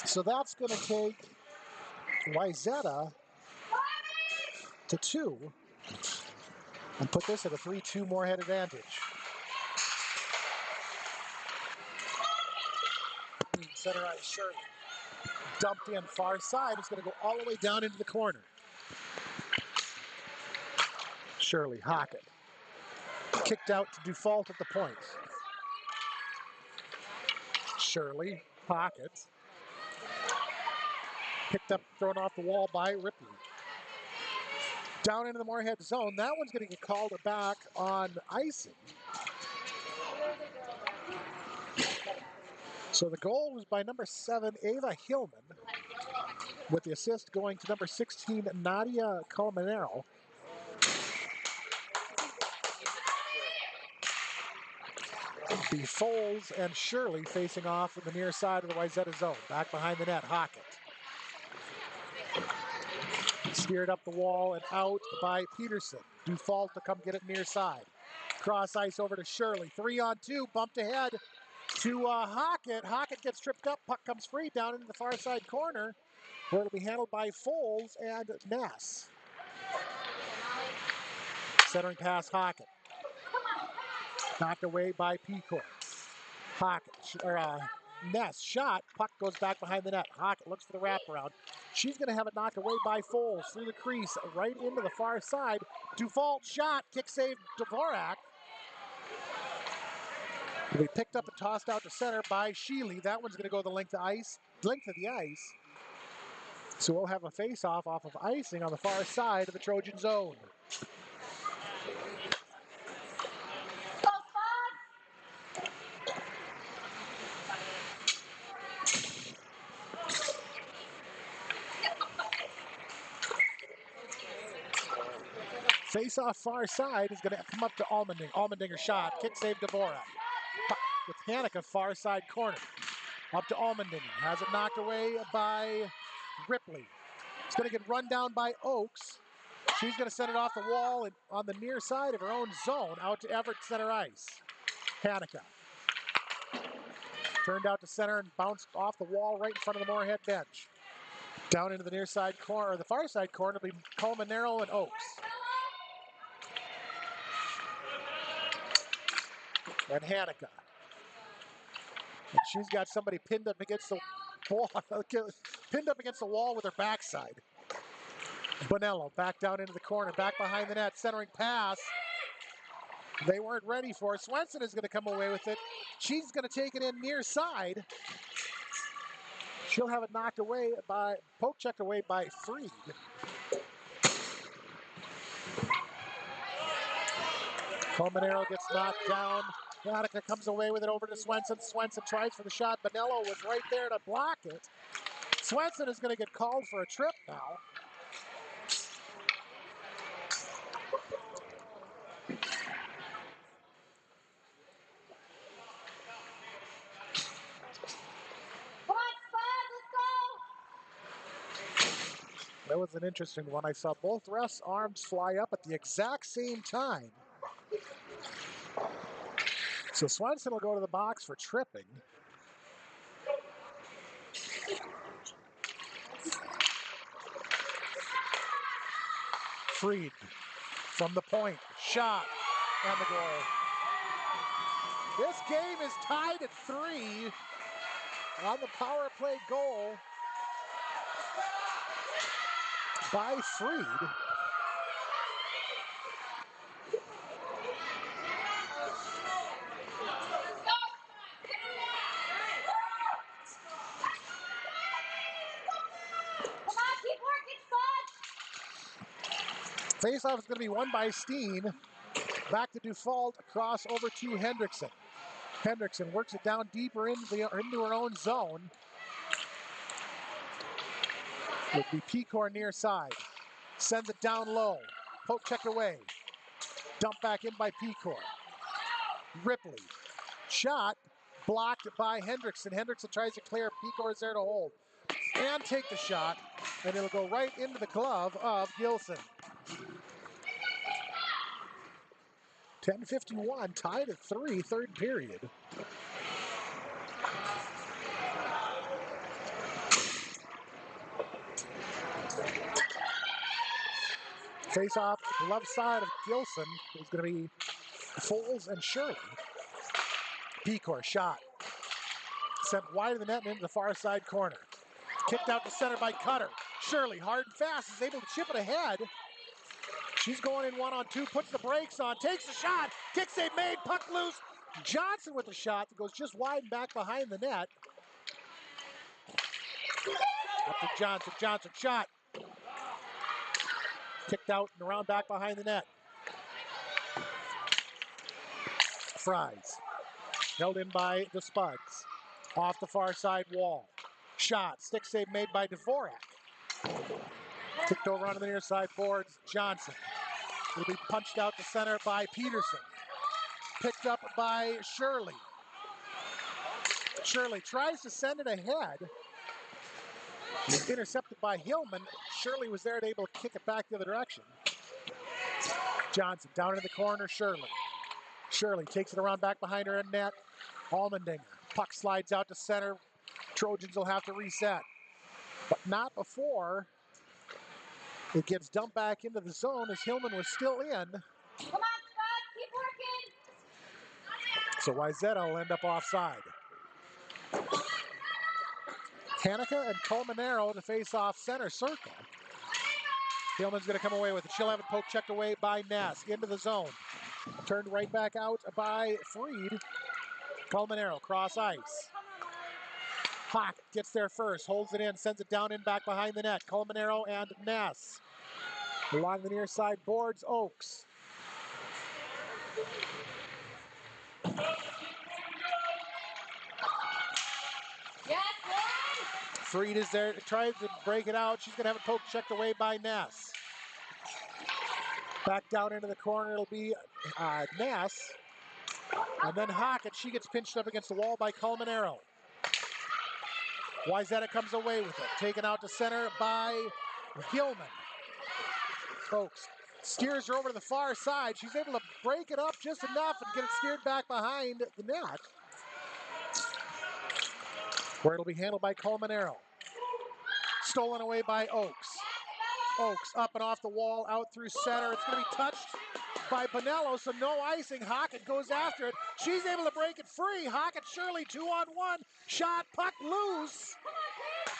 So that's going to take Wayzata to 2 and put this at a 3-2 Moorhead advantage. Center ice, Shirley. Dumped in far side. It's going to go all the way down into the corner. Shirley, Hockett. Kicked out to default at the point. Shirley, Hockett. Picked up, thrown off the wall by Ripley. Down into the Moorhead zone. That one's going to get called back on icing. So the goal was by number 7, Ava Hillman, with the assist going to number 16, Nadia Colmenero. Be Foles and Shirley facing off in the near side of the Wayzata zone. Back behind the net, Hockett. Steered up the wall and out by Peterson. Dufault to come get it near side. Cross ice over to Shirley. 3-on-2, bumped ahead to Hockett. Hockett gets tripped up. Puck comes free down into the far side corner, where it'll be handled by Foles and Ness. Centering pass, Hockett. Knocked away by Pecor. Hockett, Ness shot. Puck goes back behind the net. Hockett looks for the wraparound. She's going to have it knocked away by Foles through the crease, right into the far side. Dufault shot. Kick save Dvorak. Will be picked up and tossed out to center by Sheely. That one's going to go the length of the ice. So we'll have a face-off off of icing on the far side of the Trojan zone. Face-off far side is going to come up to Allmendinger. Allmendinger shot. Kick save Dvorak. With Hanukkah far side corner. Up to Allmendinger. Has it knocked away by Ripley. It's going to get run down by Oakes. She's going to send it off the wall and on the near side of her own zone out to Everett center ice. Hanukkah. Turned out to center and bounced off the wall right in front of the Moorhead bench. Down into the near side corner, or the far side corner, will be Colmenero and Oakes. And Hanukkah. And she's got somebody pinned up against the wall, with her backside. Bonello back down into the corner, back behind the net, centering pass. They weren't ready for it. Swenson is going to come away with it. She's going to take it in near side. She'll have it knocked away poke checked away by Freed. Colmenero gets knocked down. Hanukkah comes away with it over to Swenson. Swenson tries for the shot. Bonello was right there to block it. Swenson is going to get called for a trip now. That was an interesting one. I saw both refs' arms fly up at the exact same time. So Swenson will go to the box for tripping. Freed from the point, shot, and the goal. This game is tied at 3 on the power play goal by Freed. Faceoff is going to be won by Steen. Back to Dufault, across over to Hendrickson. Hendrickson works it down deeper into her own zone. Would be Pecor near side. Sends it down low. Poke checked away. Dump back in by Pecor. Ripley. Shot blocked by Hendrickson. Hendrickson tries to clear. Pecor is there to hold. And take the shot. And it'll go right into the glove of Gilson. 10:51, tied at 3, third period. Face-off, left side of Gilson is going to be Foles and Shirley. Pecor shot. Sent wide of the net and into the far side corner. Kicked out to center by Cutter. Shirley, hard and fast, is able to chip it ahead. She's going in 1-on-2, puts the brakes on, takes the shot. Kick save made, puck loose. Johnson with the shot that goes just wide and back behind the net. Up to Johnson. Johnson shot. Kicked out and around back behind the net. Fries. Held in by the Spuds. Off the far side wall. Shot. Stick save made by Dvorak. Kicked over onto the near side boards. Johnson. Will be punched out to center by Peterson. Picked up by Shirley. Shirley tries to send it ahead. Intercepted by Hillman. Shirley was there and able to kick it back the other direction. Johnson down in the corner. Shirley. Shirley takes it around back behind her net. Allmendinger. Puck slides out to center. Trojans will have to reset. But not before it gets dumped back into the zone as Hillman was still in. Come on, Spud, keep working. So Wayzata will end up offside. Hanukkah and Colmenero to face off center circle. Hillman's going to come away with it. She'll have it poke checked away by Ness into the zone. Turned right back out by Freed. Colmenero cross ice. Hawk gets there first, holds it in, sends it down in back behind the net. Colmenero and Ness. Along the near side boards, Oaks. Yes, one. Freed is there, tries to break it out. She's going to have it poke checked away by Ness. Back down into the corner, it'll be Ness. And then Hockett, she gets pinched up against the wall by Colmenero. Wayzata comes away with it. Taken out to center by Hillman. Oaks steers her over to the far side. She's able to break it up just enough and get it steered back behind the net, where it'll be handled by Colmenero. Stolen away by Oaks. Oaks up and off the wall, out through center. It's going to be touched by Bonello, so no icing. Hockett goes after it. She's able to break it free. Hockett Shirley 2-on-1. Shot, puck loose.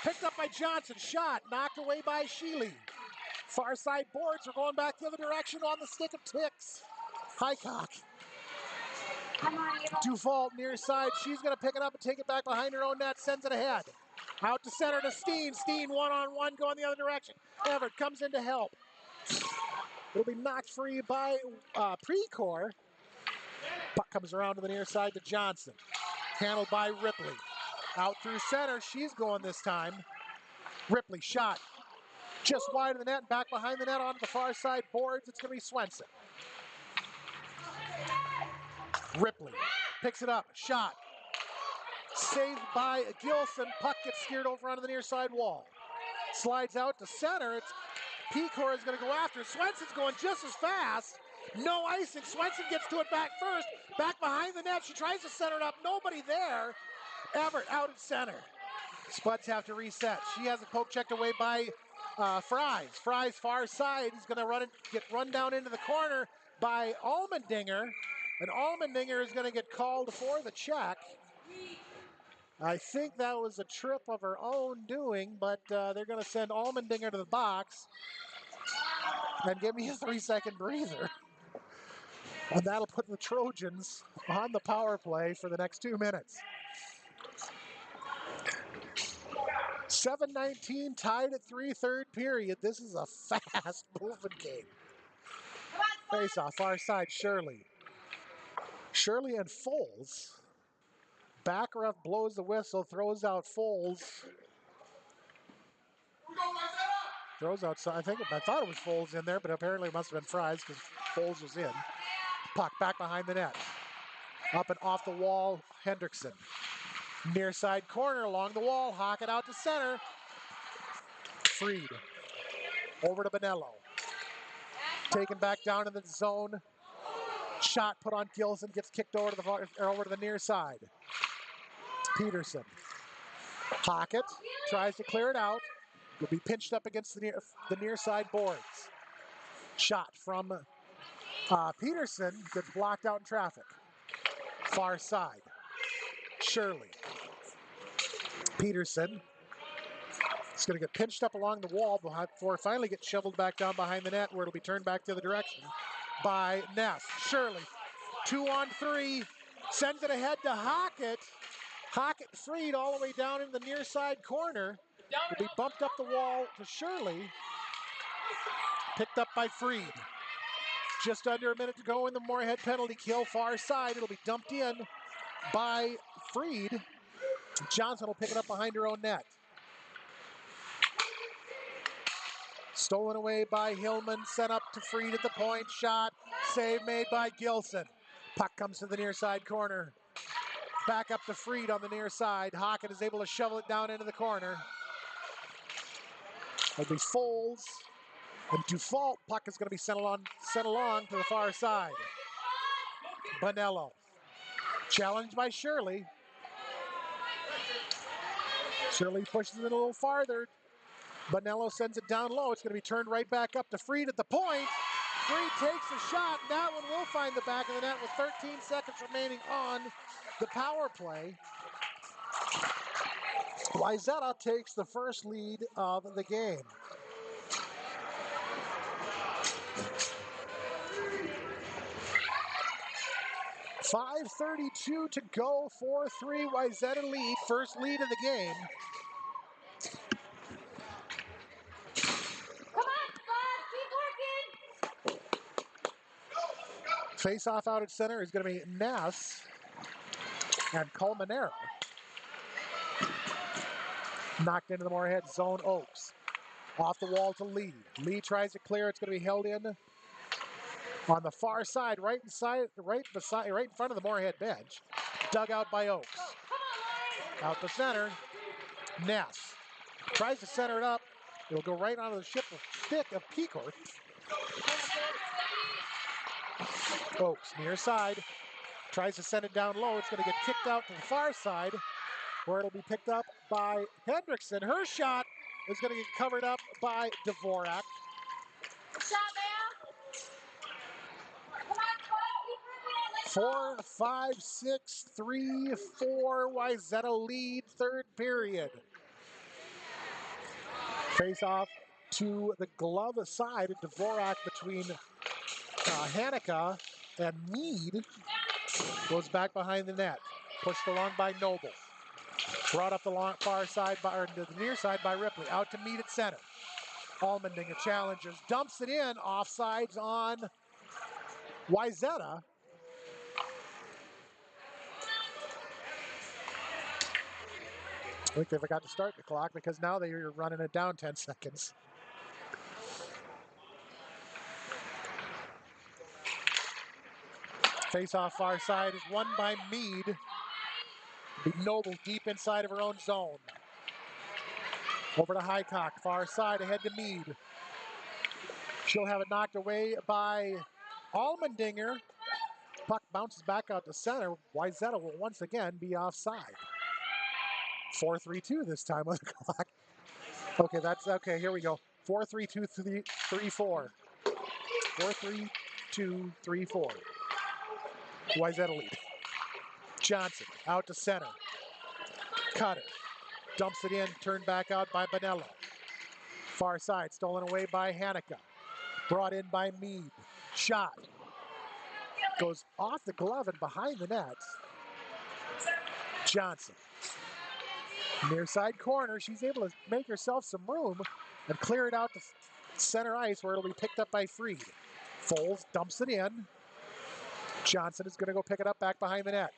Picked up by Johnson. Shot, knocked away by Sheely. Far side boards are going back the other direction on the stick of Tix. Highcock. Dufault near side. She's going to pick it up and take it back behind her own net. Sends it ahead. Out to center to Steen. Steen 1-on-1 going the other direction. Everett comes in to help. It'll be knocked free by Precor. Puck comes around to the near side to Johnson. Handled by Ripley. Out through center. She's going this time. Ripley shot. Just wide of the net and back behind the net onto the far side boards. It's going to be Swenson. Ripley picks it up. Shot. Saved by Gilson. Puck gets steered over onto the near side wall. Slides out to center. It's Pecor is going to go after. Swenson's going just as fast. No icing. Swenson gets to it back first. Back behind the net. She tries to center it up. Nobody there. Everett out at center. Spuds have to reset. She has a poke checked away by Fries. Fries far side. He's going to get run down into the corner by Allmendinger. And Allmendinger is going to get called for the check. I think that was a trip of her own doing, but they're going to send Allmendinger to the box and give me a 3-second breather. And that'll put the Trojans on the power play for the next 2 minutes. 7:19 tied at 3 third period. This is a fast moving game. Face off far side, Shirley. Shirley and Foles. Back ref blows the whistle, throws out Foles. Throws outside. I thought it was Foles in there, but apparently it must have been Fries because Foles was in. Puck back behind the net. Up and off the wall, Hendrickson. Near side corner along the wall. Hawk it out to center. Freed. Over to Bonello. Taken back down in the zone. Shot put on Gilson. Gets kicked over to the near side. Peterson. Pocket. Tries to clear it out. Will be pinched up against the near side boards. Shot from Peterson. Gets blocked out in traffic. Far side. Shirley. Peterson. It's going to get pinched up along the wall before it finally gets shoveled back down behind the net where it'll be turned back the other direction by Ness. Shirley, 2-on-3, sends it ahead to Hockett. Hockett freed all the way down in the near side corner. Will be bumped up the wall to Shirley. Picked up by Freed. Just under a minute to go in the Moorhead penalty kill. Far side, it'll be dumped in by Freed. Johnson will pick it up behind her own net. Stolen away by Hillman, sent up to Freed at the point, shot, save made by Gilson. Puck comes to the near side corner. Back up to Freed on the near side. Hockett is able to shovel it down into the corner. It'll be Foles and Dufault. Puck is going to be sent along to the far side. Bonello. Challenged by Shirley. Shirley pushes it a little farther. Bonello sends it down low. It's going to be turned right back up to Freed at the point. Freed takes the shot. And that one will find the back of the net with 13 seconds remaining on the power play. Wayzata takes the first lead of the game. .5:32 to go, 4-3, Wayzata lead, first lead of the game. Face-off out at center is going to be Ness and Colmenero. Knocked into the Moorhead zone, Oaks. Off the wall to Lee. Lee tries to clear. It's going to be held in on the far side, right in front of the Moorhead bench. Dug out by Oaks. Out the center, Ness. Tries to center it up. It'll go right onto the stick of Pecor. Oaks, near side. Tries to send it down low. It's going to get kicked out to the far side, where it'll be picked up by Hendrickson. Her shot is going to get covered up by Dvorak. Shot, man. 4, 5, 6, 3, 4. Wayzata lead, third period. Face off to the glove side of Dvorak between Hanukkah and Mead. Goes back behind the net. Pushed along by Noble. Brought up the far side, or the near side by Ripley. Out to Mead at center. Allmendinger challenges. Dumps it in. Offsides on Wayzata. I think they forgot to start the clock because now they're running it down 10 seconds. Face-off far side is won by Mead. Noble deep inside of her own zone. Over to Highcock, far side, ahead to Mead. She'll have it knocked away by Allmendinger. Puck bounces back out to center. Wayzata will once again be offside. 4-3-2 this time on the clock. Okay, that's okay. Here we go. 4-3-2-3-4. 4-3-2-3-4. Wayzata lead. Johnson out to center. Cutter. Dumps it in. Turned back out by Bonello. Far side. Stolen away by Hanukkah. Brought in by Mead. Shot. Goes off the glove and behind the net. Johnson. Near side corner. She's able to make herself some room and clear it out to center ice where it'll be picked up by Freed. Foles dumps it in. Johnson is going to go pick it up back behind the net.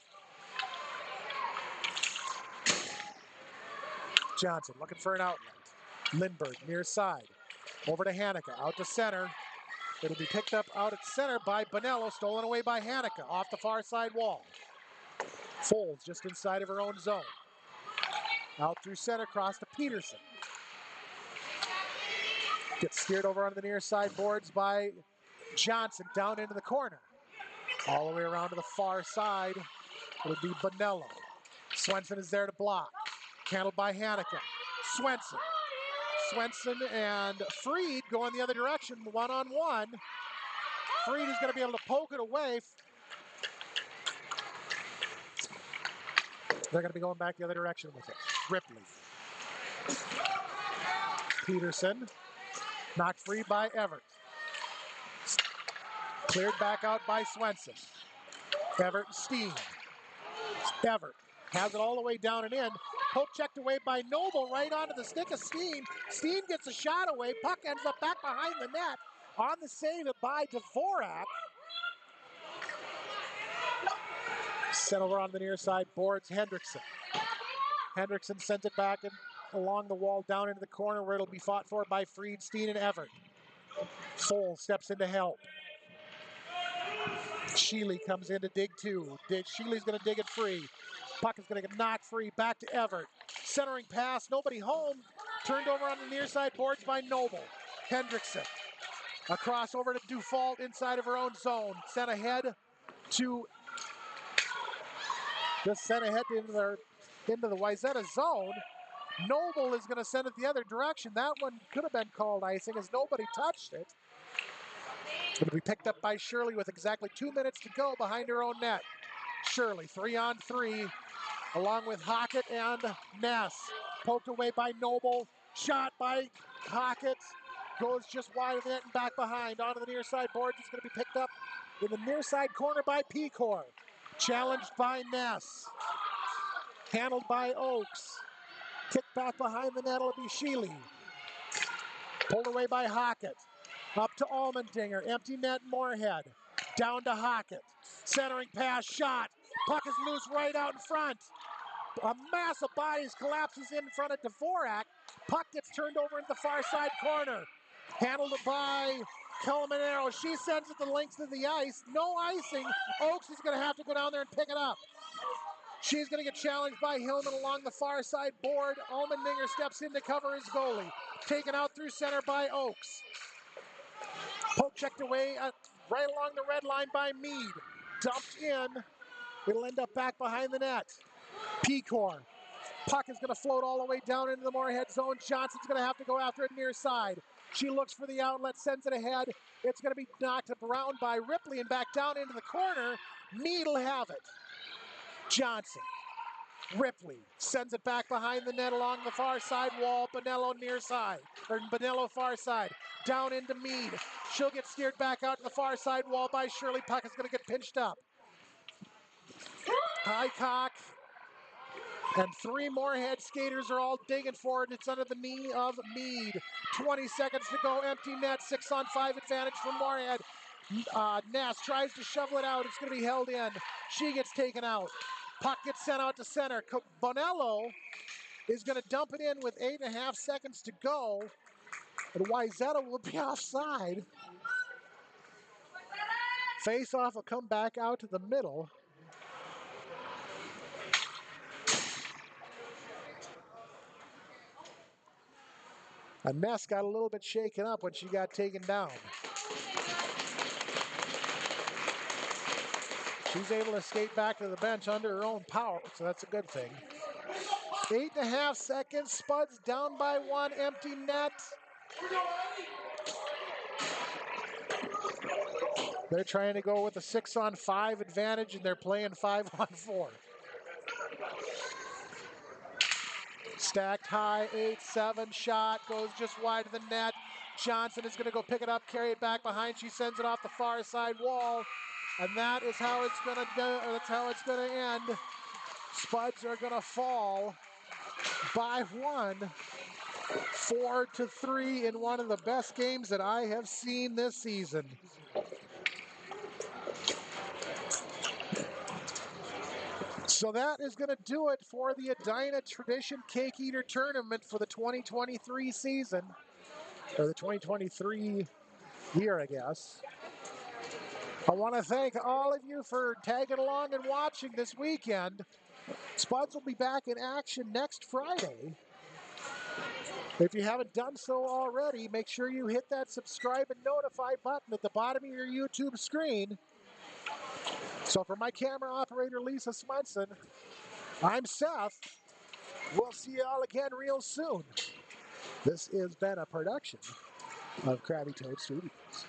Johnson looking for an outlet. Lindbergh near side. Over to Hanukkah. Out to center. It'll be picked up out at center by Bonello. Stolen away by Hanukkah. Off the far side wall. Foles just inside of her own zone. Out through center. Cross to Peterson. Gets steered over on the near side boards by Johnson. Down into the corner. All the way around to the far side. It'll be Bonello. Swenson is there to block. Handled by Hanukkah. Swenson. Swenson and Freed going the other direction, one-on-one. Freed is going to be able to poke it away. They're going to be going back the other direction with it. Ripley. Peterson. Knocked free by Everett. Cleared back out by Swenson. Everett and Steen. Everett has it all the way down and in. Poke checked away by Noble right onto the stick of Steen. Steen gets a shot away. Puck ends up back behind the net. On the save by Dvorak. Sent over on the near side boards Hendrickson. Hendrickson sent it back and along the wall down into the corner where it'll be fought for by Freed, Steen, and Everett. Foles steps in to help. Shealy comes in to dig two. Shealy's going to dig it free. Puck is going to get knocked free. Back to Everett. Centering pass. Nobody home. Turned over on the near side boards by Noble. Hendrickson. Across over to Dufault inside of her own zone. Sent ahead to into the Wayzata zone. Noble is going to send it the other direction. That one could have been called icing as nobody touched it. It'll be picked up by Shirley with exactly 2 minutes to go behind her own net. Shirley, 3-on-3, along with Hockett and Ness. Poked away by Noble. Shot by Hockett. Goes just wide of the net and back behind. Onto the near side boards. It's going to be picked up in the near side corner by Pecor. Challenged by Ness. Handled by Oakes. Kicked back behind the net will be Shealy. Pulled away by Hockett. Up to Allmendinger. Empty net Moorhead. Down to Hockett. Centering pass. Shot. Puck is loose right out in front. A mass of bodies collapses in front of Dvorak. Puck gets turned over into the far side corner. Handled by Calamanero. She sends it the length of the ice. No icing. Oakes is going to have to go down there and pick it up. She's going to get challenged by Hillman along the far side board. Allmendinger steps in to cover his goalie. Taken out through center by Oakes. Poke checked away right along the red line by Mead. Dumped in. It'll end up back behind the net. Pecor. Puck is going to float all the way down into the Moorhead zone. Johnson's going to have to go after it near side. She looks for the outlet, sends it ahead. It's going to be knocked around by Ripley and back down into the corner. Mead will have it. Johnson. Ripley sends it back behind the net along the far side wall. Bonello near side, or Bonello far side. Down into Mead. She'll get steered back out to the far side wall by Shirley. Puck is going to get pinched up. High cock. And three Moorhead skaters are all digging for it. It's under the knee of Mead. 20 seconds to go. Empty net. 6-on-5 advantage for Moorhead. Ness tries to shovel it out. It's going to be held in. She gets taken out. Puck gets sent out to center. Bonello is going to dump it in with 8.5 seconds to go. And Wayzata will be offside. Face-off will come back out to the middle. And Ness got a little bit shaken up when she got taken down. She's able to skate back to the bench under her own power, so that's a good thing. 8.5 seconds, Spuds down by 1, empty net. They're trying to go with a 6-on-5 advantage, and they're playing 5-on-4. Stacked high, 8-7 shot, goes just wide of the net. Johnson is going to go pick it up, carry it back behind. She sends it off the far side wall, and that is how it's going to do. That's how it's going to end. Spuds are going to fall by 1, 4-3 in one of the best games that I have seen this season. So that is going to do it for the Edina Tradition Cake Eater Tournament for the 2023 season, or the 2023 year, I guess. I want to thank all of you for tagging along and watching this weekend. Spuds will be back in action next Friday. If you haven't done so already, make sure you hit that subscribe and notify button at the bottom of your YouTube screen. So for my camera operator, Lisa Swenson, I'm Seth. We'll see you all again real soon. This has been a production of Krabby Toad Studios.